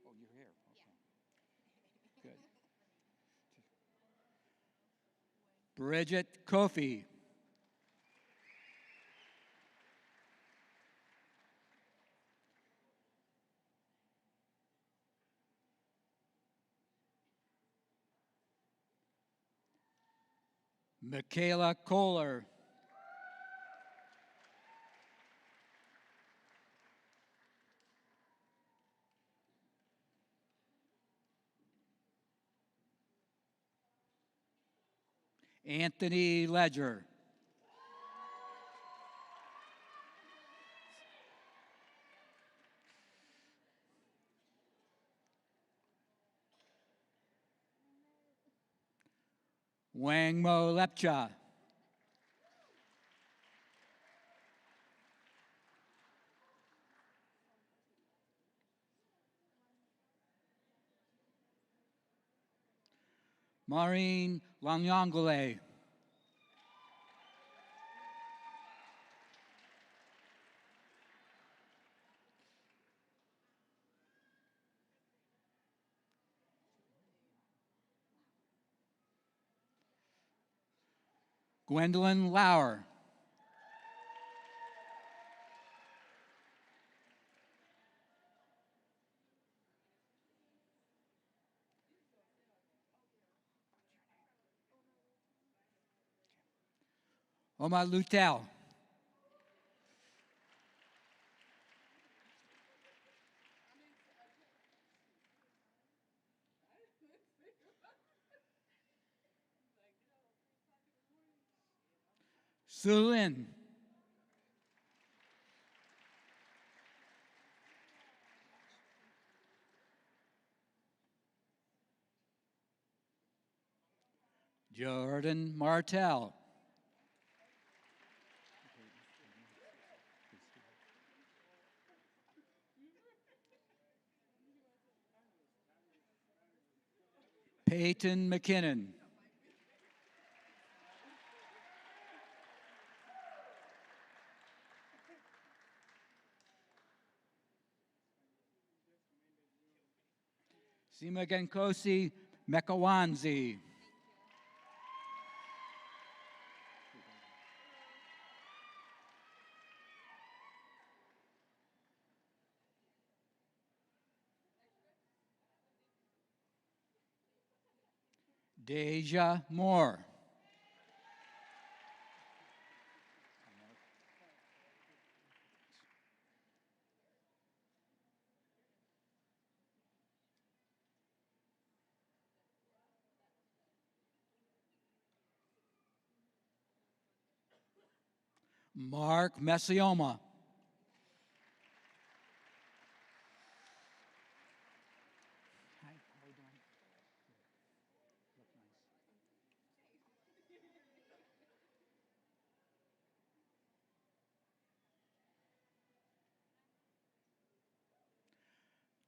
[SPEAKER 11] Oh, you're here. Okay. Good. Bridget Kofi. Michaela Kohler. Anthony Ledger. Wangmo Lepcha. Maureen Langyongole. Gwendolyn Lauer. Oma Lutel. Su Lin. Jordan Martell. Peyton McKinnon. Simagankosi Mekawanzi. Deja Moore. Mark Messioma.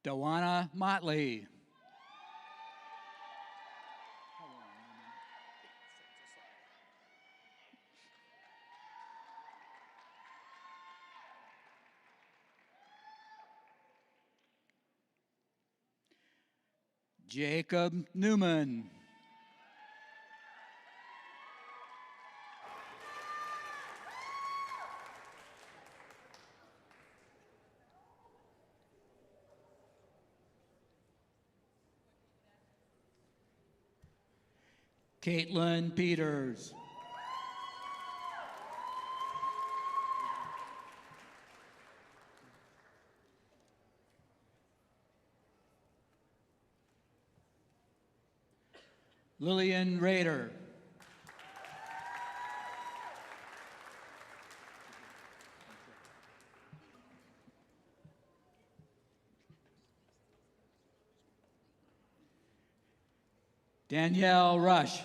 [SPEAKER 11] Dawana Motley. Jacob Newman. Caitlin Peters. Lillian Rader. Danielle Rush.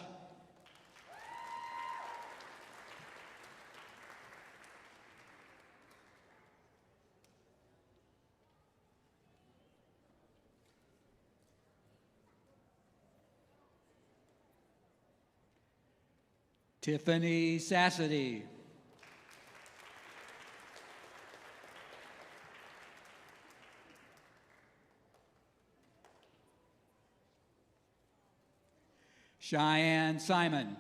[SPEAKER 11] Tiffany Sassady. Cheyenne Simon.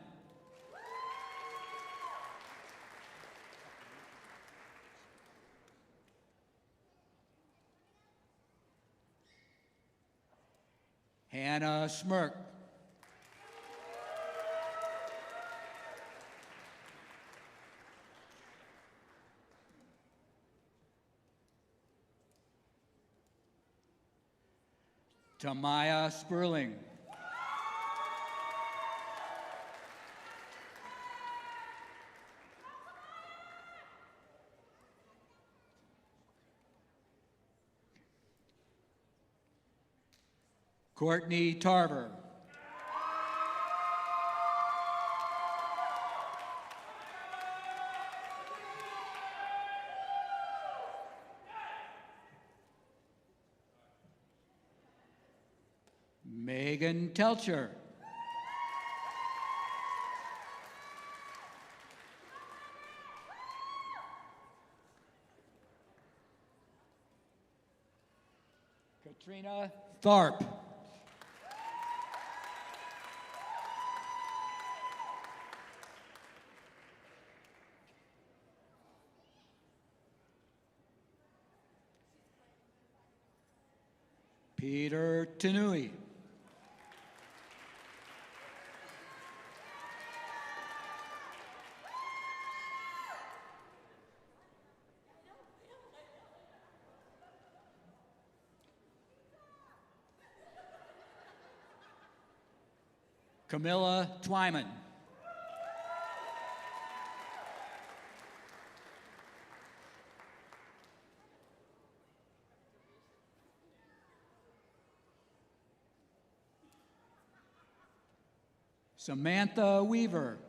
[SPEAKER 11] Hannah Smirk. Tamaya Sperling. Courtney Tarver. Megan Telcher. Katrina Tharp. Peter Tanui. Camilla Twyman. Samantha Weaver.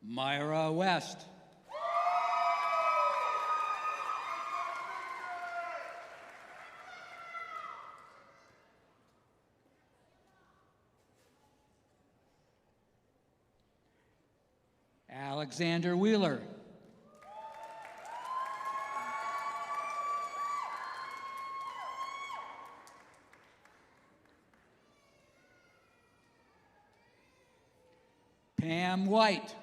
[SPEAKER 11] Myra West. Alexander Wheeler. Pam White.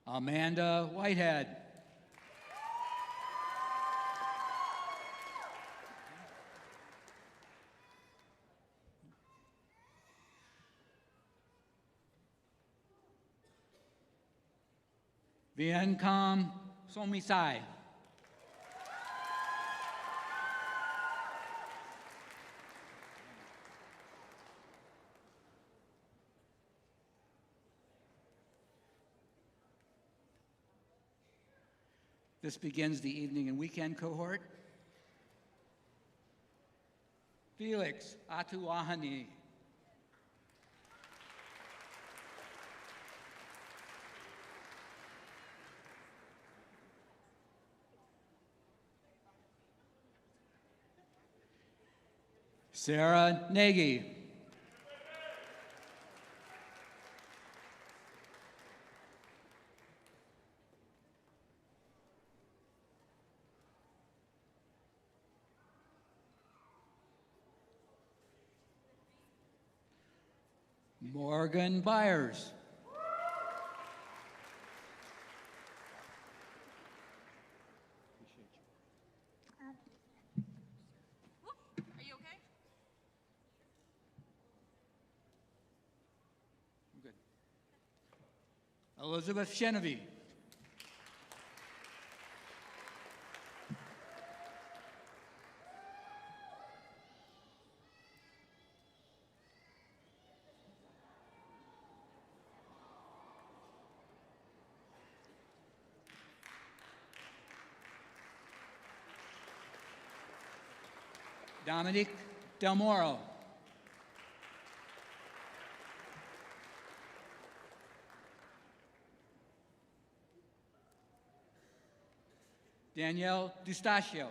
[SPEAKER 11] Amanda Whitehead. Vien Kam Somisai. This begins the evening and weekend cohort. Felix Atuahani. Sarah Nagy. Morgan Byers.
[SPEAKER 12] Are you okay?
[SPEAKER 11] Good. Elizabeth Chenevy. Dominique Del Moro. Danielle Dustachio.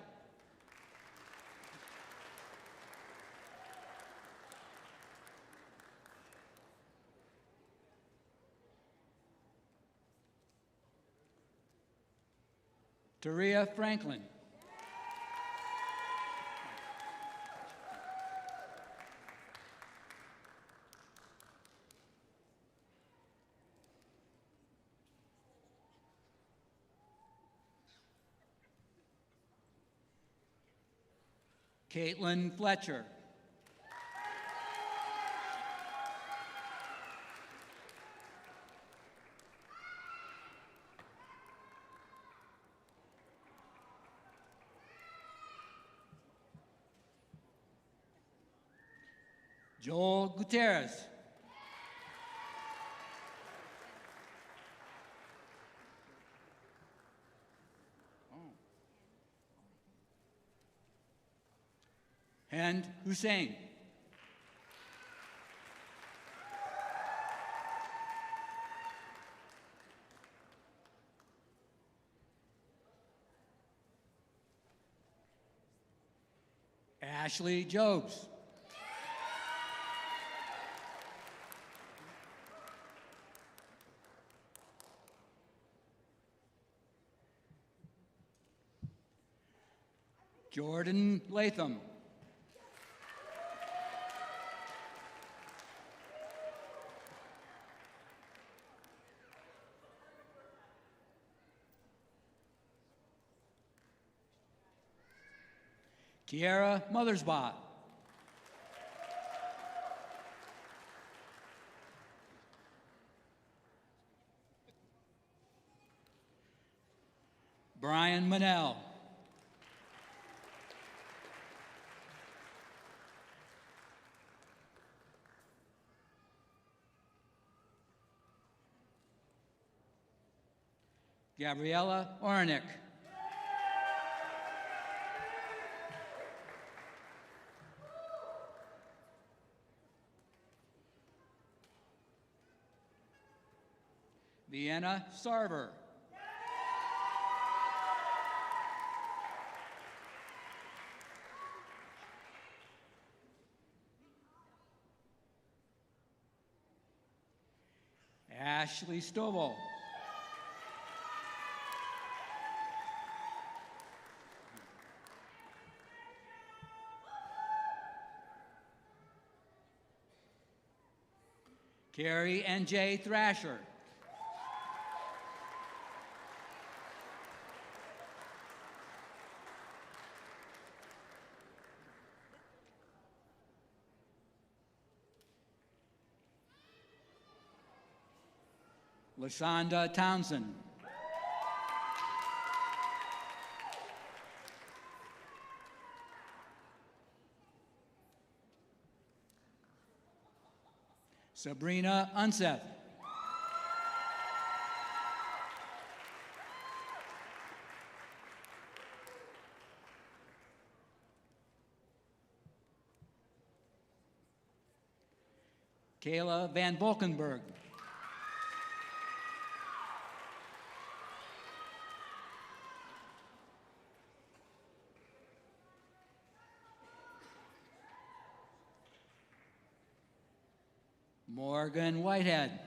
[SPEAKER 11] Taria Franklin. Caitlin Fletcher. Joel Gutierrez. And Hussein. Ashley Jobs. Jordan Latham. Kiara Mothersbaugh. Brian Manell. Gabriella Ornick. Vienna Sarver. Ashley Stovall. Carrie and Jay Thrasher. Lashonda Townsend. Sabrina Unseth. Kayla Van Volkenberg. Morgan Whitehead.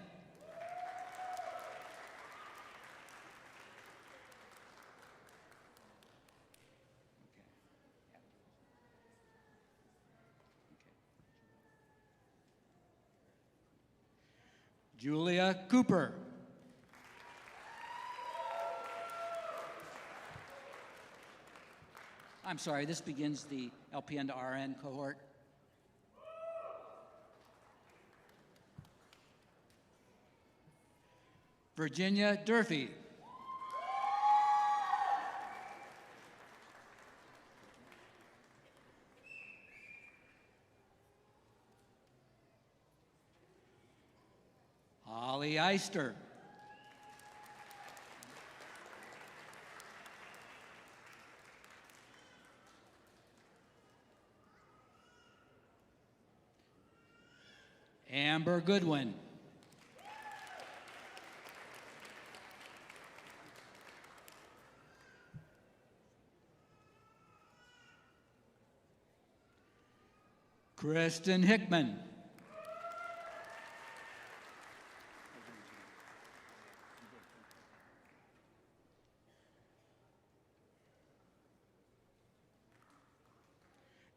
[SPEAKER 11] Julia Cooper. I'm sorry, this begins the LPN to RN cohort. Virginia Durfee. Holly Eister. Amber Goodwin. Kristen Hickman.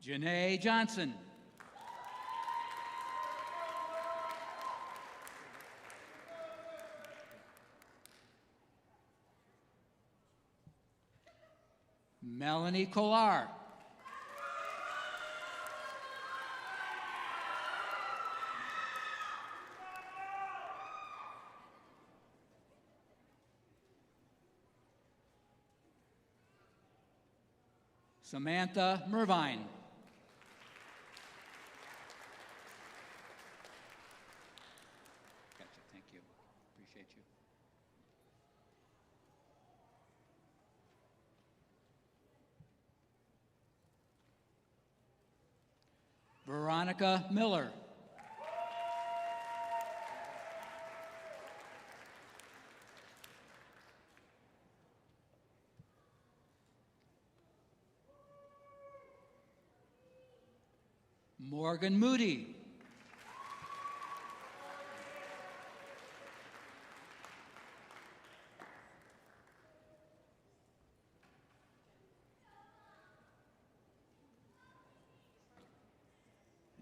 [SPEAKER 11] Janae Johnson. Melanie Kolar. Samantha Mervine. Gotcha, thank you. Appreciate you. Veronica Miller. Morgan Moody.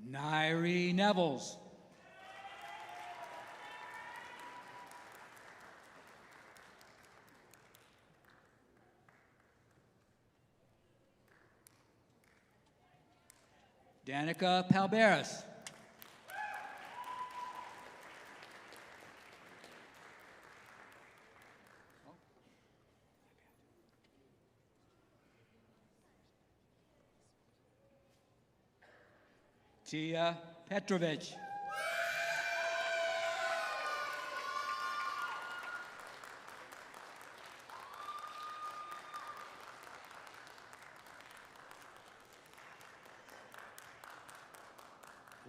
[SPEAKER 11] Nairi Nevels. Danica Palberis. Tia Petrovich.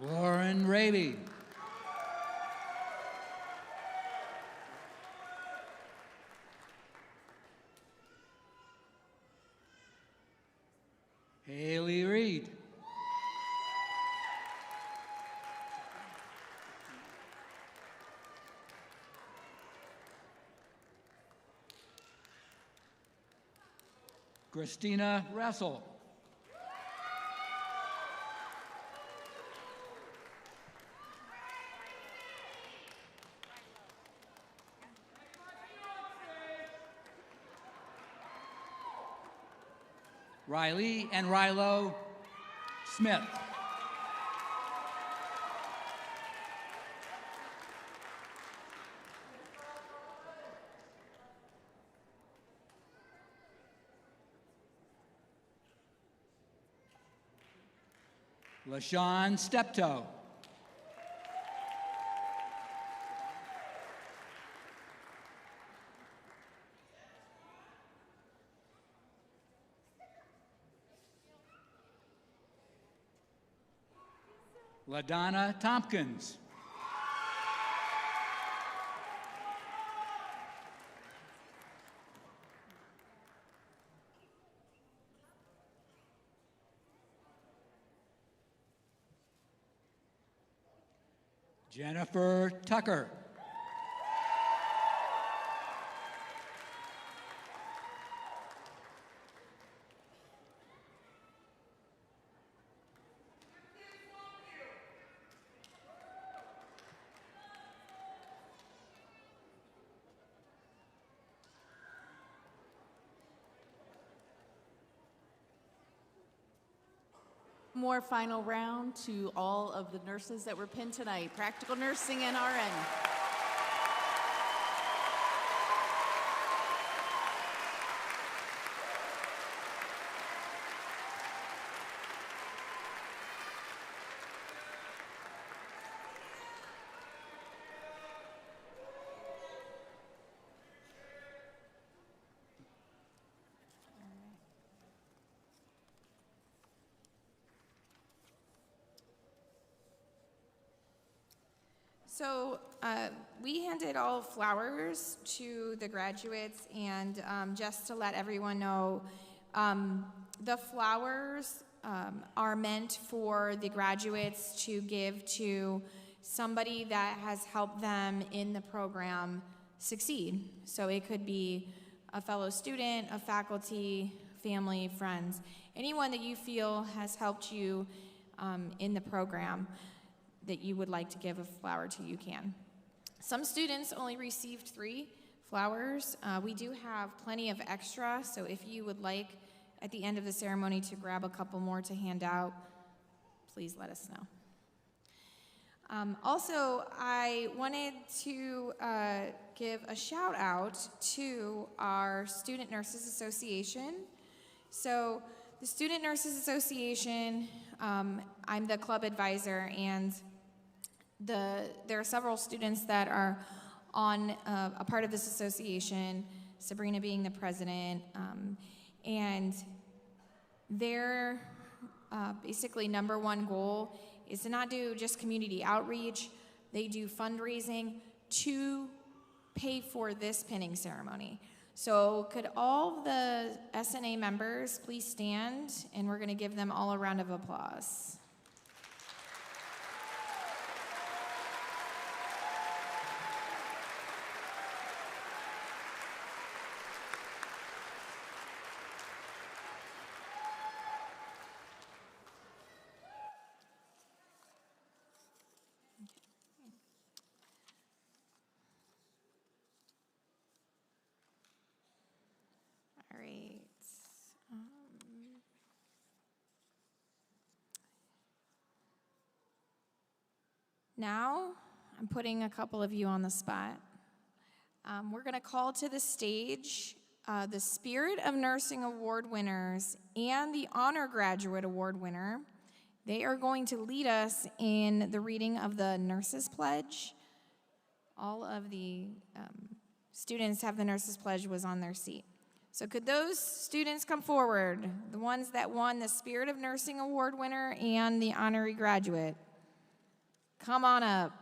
[SPEAKER 11] Lauren Raby. Haley Reed. Christina Russell. Riley and Rilo Smith. LaShawn Steptoe. LaDonna Tompkins. Jennifer Tucker.
[SPEAKER 5] More final round to all of the nurses that were pinned tonight, practical nursing and RN.
[SPEAKER 1] So we handed all flowers to the graduates, and just to let everyone know, the flowers are meant for the graduates to give to somebody that has helped them in the program succeed. So it could be a fellow student, a faculty, family, friends, anyone that you feel has helped you in the program that you would like to give a flower to, you can. Some students only received 3 flowers. We do have plenty of extra, so if you would like at the end of the ceremony to grab a couple more to hand out, please let us know. Also, I wanted to give a shout out to our Student Nurses Association. So the Student Nurses Association, I'm the club advisor, and there are several students that are on a part of this association, Sabrina being the president, and their basically number one goal is to not do just community outreach. They do fundraising to pay for this pinning ceremony. So could all the SNA members please stand, and we're going to give them all a round of applause. All right. Now, I'm putting a couple of you on the spot. We're going to call to the stage the Spirit of Nursing Award winners and the Honor Graduate Award winner. They are going to lead us in the reading of the Nurses Pledge. All of the students have the Nurses Pledge was on their seat. So could those students come forward, the ones that won the Spirit of Nursing Award winner and the honorary graduate? Come on up.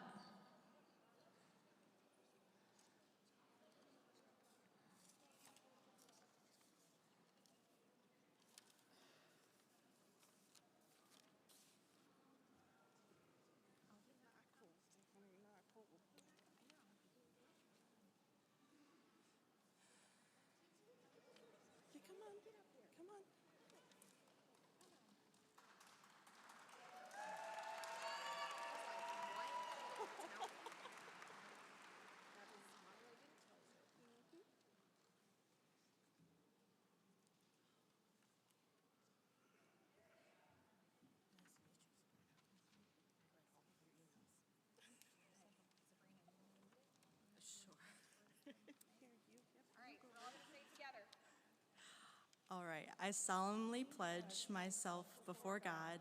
[SPEAKER 13] All right, I solemnly pledge myself before God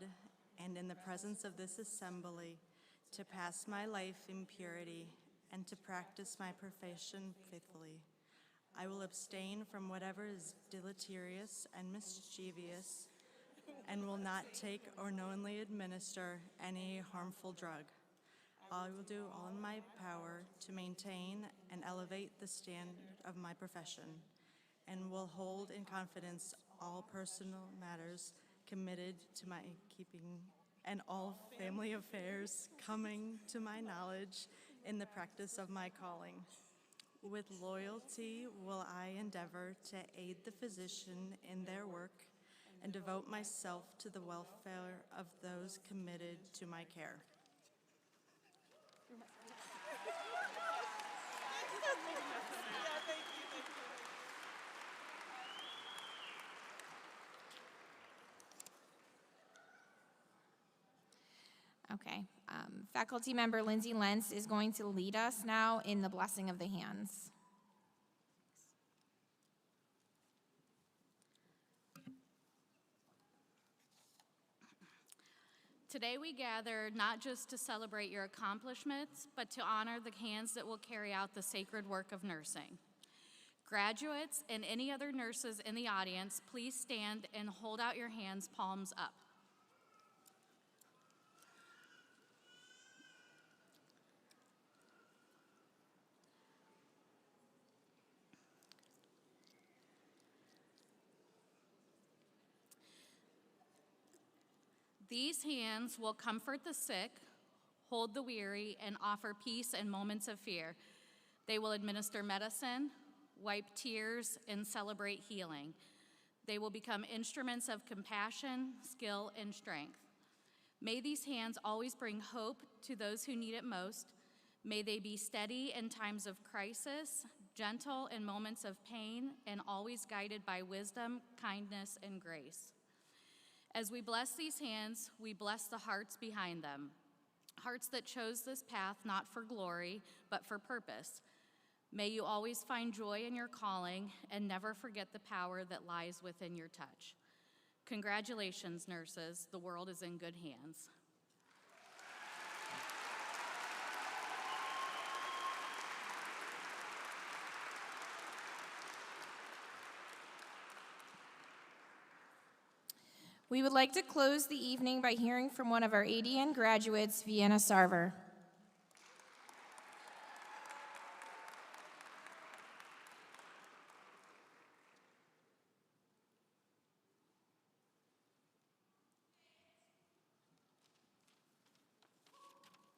[SPEAKER 13] and in the presence of this assembly to pass my life in purity and to practice my profession faithfully. I will abstain from whatever is deleterious and mischievous, and will not take or knowingly administer any harmful drug. I will do all in my power to maintain and elevate the standard of my profession, and will hold in confidence all personal matters committed to my keeping and all family affairs coming to my knowledge in the practice of my calling. With loyalty will I endeavor to aid the physician in their work and devote myself to the welfare of those committed to my care.
[SPEAKER 1] Okay. Faculty member Lindsay Lentz is going to lead us now in the blessing of the hands.
[SPEAKER 9] Today we gather not just to celebrate your accomplishments, but to honor the hands that will carry out the sacred work of nursing. Graduates and any other nurses in the audience, please stand and hold out your hands, palms up. These hands will comfort the sick, hold the weary, and offer peace in moments of fear. They will administer medicine, wipe tears, and celebrate healing. They will become instruments of compassion, skill, and strength. May these hands always bring hope to those who need it most. May they be steady in times of crisis, gentle in moments of pain, and always guided by wisdom, kindness, and grace. As we bless these hands, we bless the hearts behind them, hearts that chose this path not for glory, but for purpose. May you always find joy in your calling and never forget the power that lies within your touch. Congratulations, nurses. The world is in good hands.
[SPEAKER 1] We would like to close the evening by hearing from one of our ADN graduates, Vienna Sarver.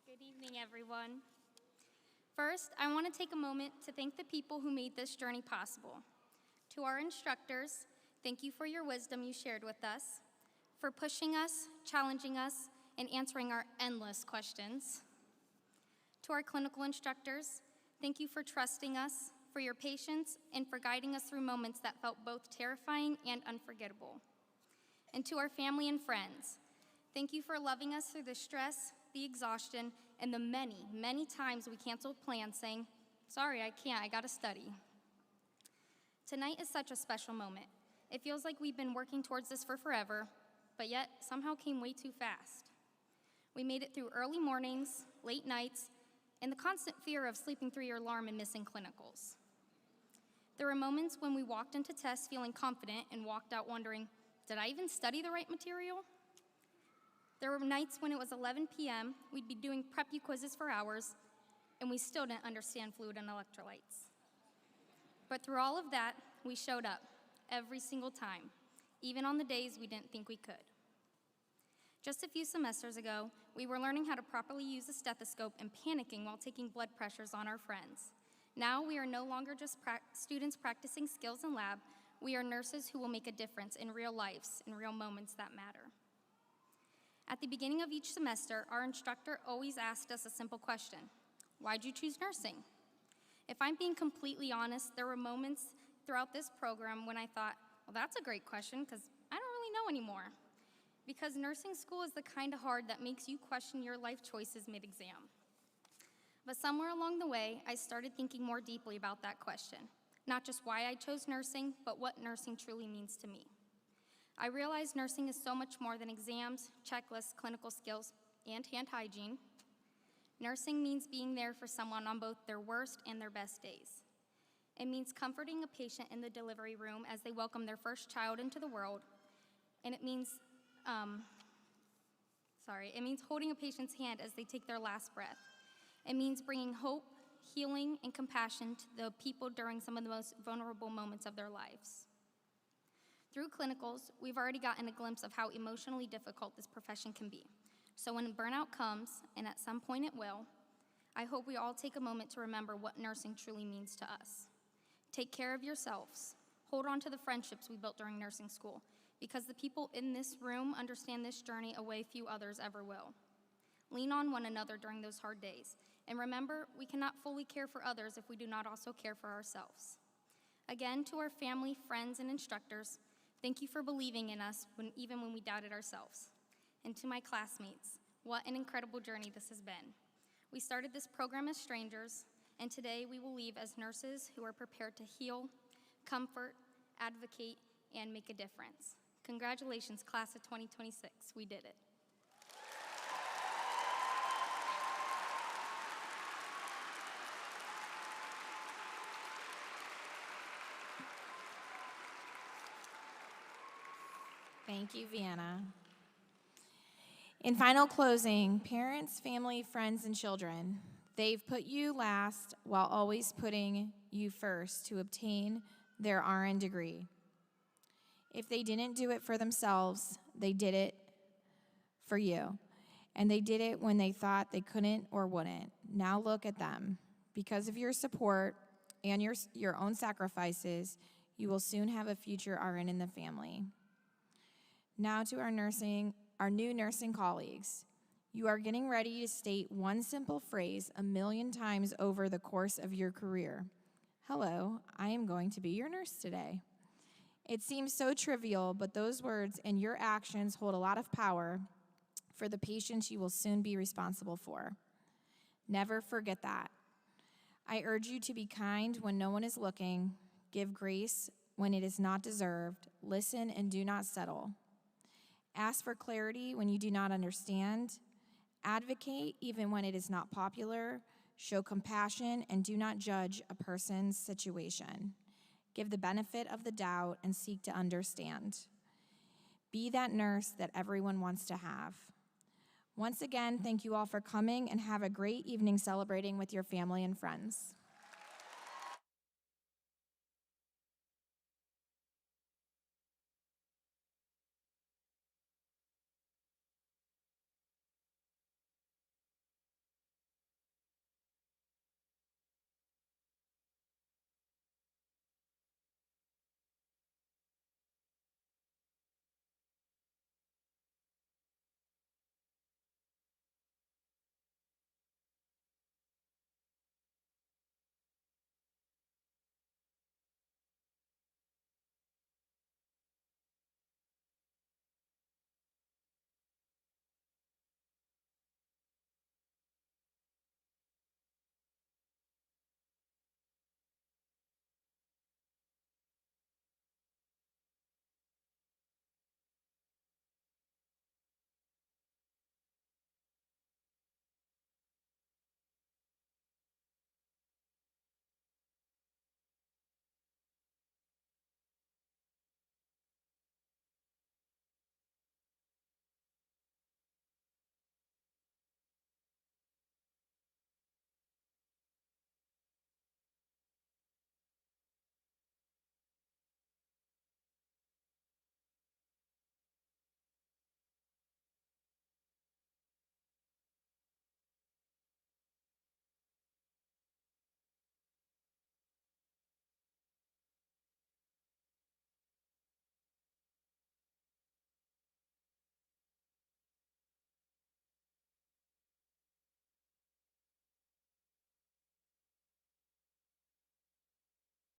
[SPEAKER 14] Good evening, everyone. First, I want to take a moment to thank the people who made this journey possible. To our instructors, thank you for your wisdom you shared with us, for pushing us, challenging us, and answering our endless questions. To our clinical instructors, thank you for trusting us, for your patience, and for guiding us through moments that felt both terrifying and unforgettable. And to our family and friends, thank you for loving us through the stress, the exhaustion, and the many, many times we canceled plans saying, "Sorry, I can't, I gotta study." Tonight is such a special moment. It feels like we've been working towards this for forever, but yet somehow came way too fast. We made it through early mornings, late nights, and the constant fear of sleeping through your alarm and missing clinicals. There were moments when we walked into tests feeling confident and walked out wondering, did I even study the right material? There were nights when it was 11 p.m., we'd be doing prep quizzes for hours, and we still didn't understand fluid and electrolytes. But through all of that, we showed up every single time, even on the days we didn't think we could. Just a few semesters ago, we were learning how to properly use a stethoscope and panicking while taking blood pressures on our friends. Now we are no longer just students practicing skills in lab, we are nurses who will make a difference in real lives, in real moments that matter. At the beginning of each semester, our instructor always asked us a simple question: why'd you choose nursing? If I'm being completely honest, there were moments throughout this program when I thought, well, that's a great question, because I don't really know anymore. Because nursing school is the kind of hard that makes you question your life choices mid-exam. But somewhere along the way, I started thinking more deeply about that question. Not just why I chose nursing, but what nursing truly means to me. I realized nursing is so much more than exams, checklists, clinical skills, and hand hygiene. Nursing means being there for someone on both their worst and their best days. It means comforting a patient in the delivery room as they welcome their first child into the world. And it means it means holding a patient's hand as they take their last breath. It means bringing hope, healing, and compassion to the people during some of the most vulnerable moments of their lives. Through clinicals, we've already gotten a glimpse of how emotionally difficult this profession can be. So when burnout comes, and at some point it will, I hope we all take a moment to remember what nursing truly means to us. Take care of yourselves. Hold on to the friendships we built during nursing school, because the people in this room understand this journey a way few others ever will. Lean on one another during those hard days, and remember, we cannot fully care for others if we do not also care for ourselves. Again, to our family, friends, and instructors, thank you for believing in us even when we doubted ourselves. And to my classmates, what an incredible journey this has been. We started this program as strangers, and today we will leave as nurses who are prepared to heal, comfort, advocate, and make a difference. Congratulations, class of 2026. We did it.
[SPEAKER 1] Thank you, Vienna. In final closing, parents, family, friends, and children, they've put you last while always putting you first to obtain their RN degree. If they didn't do it for themselves, they did it for you. And they did it when they thought they couldn't or wouldn't. Now look at them. Because of your support and your own sacrifices, you will soon have a future RN in the family. Now to our new nursing colleagues. You are getting ready to state one simple phrase 1,000,000 times over the course of your career. Hello, I am going to be your nurse today. It seems so trivial, but those words and your actions hold a lot of power for the patients you will soon be responsible for. Never forget that. I urge you to be kind when no one is looking, give grace when it is not deserved, listen and do not settle. Ask for clarity when you do not understand. Advocate even when it is not popular. Show compassion and do not judge a person's situation. Give the benefit of the doubt and seek to understand. Be that nurse that everyone wants to have. Once again, thank you all for coming and have a great evening celebrating with your family and friends.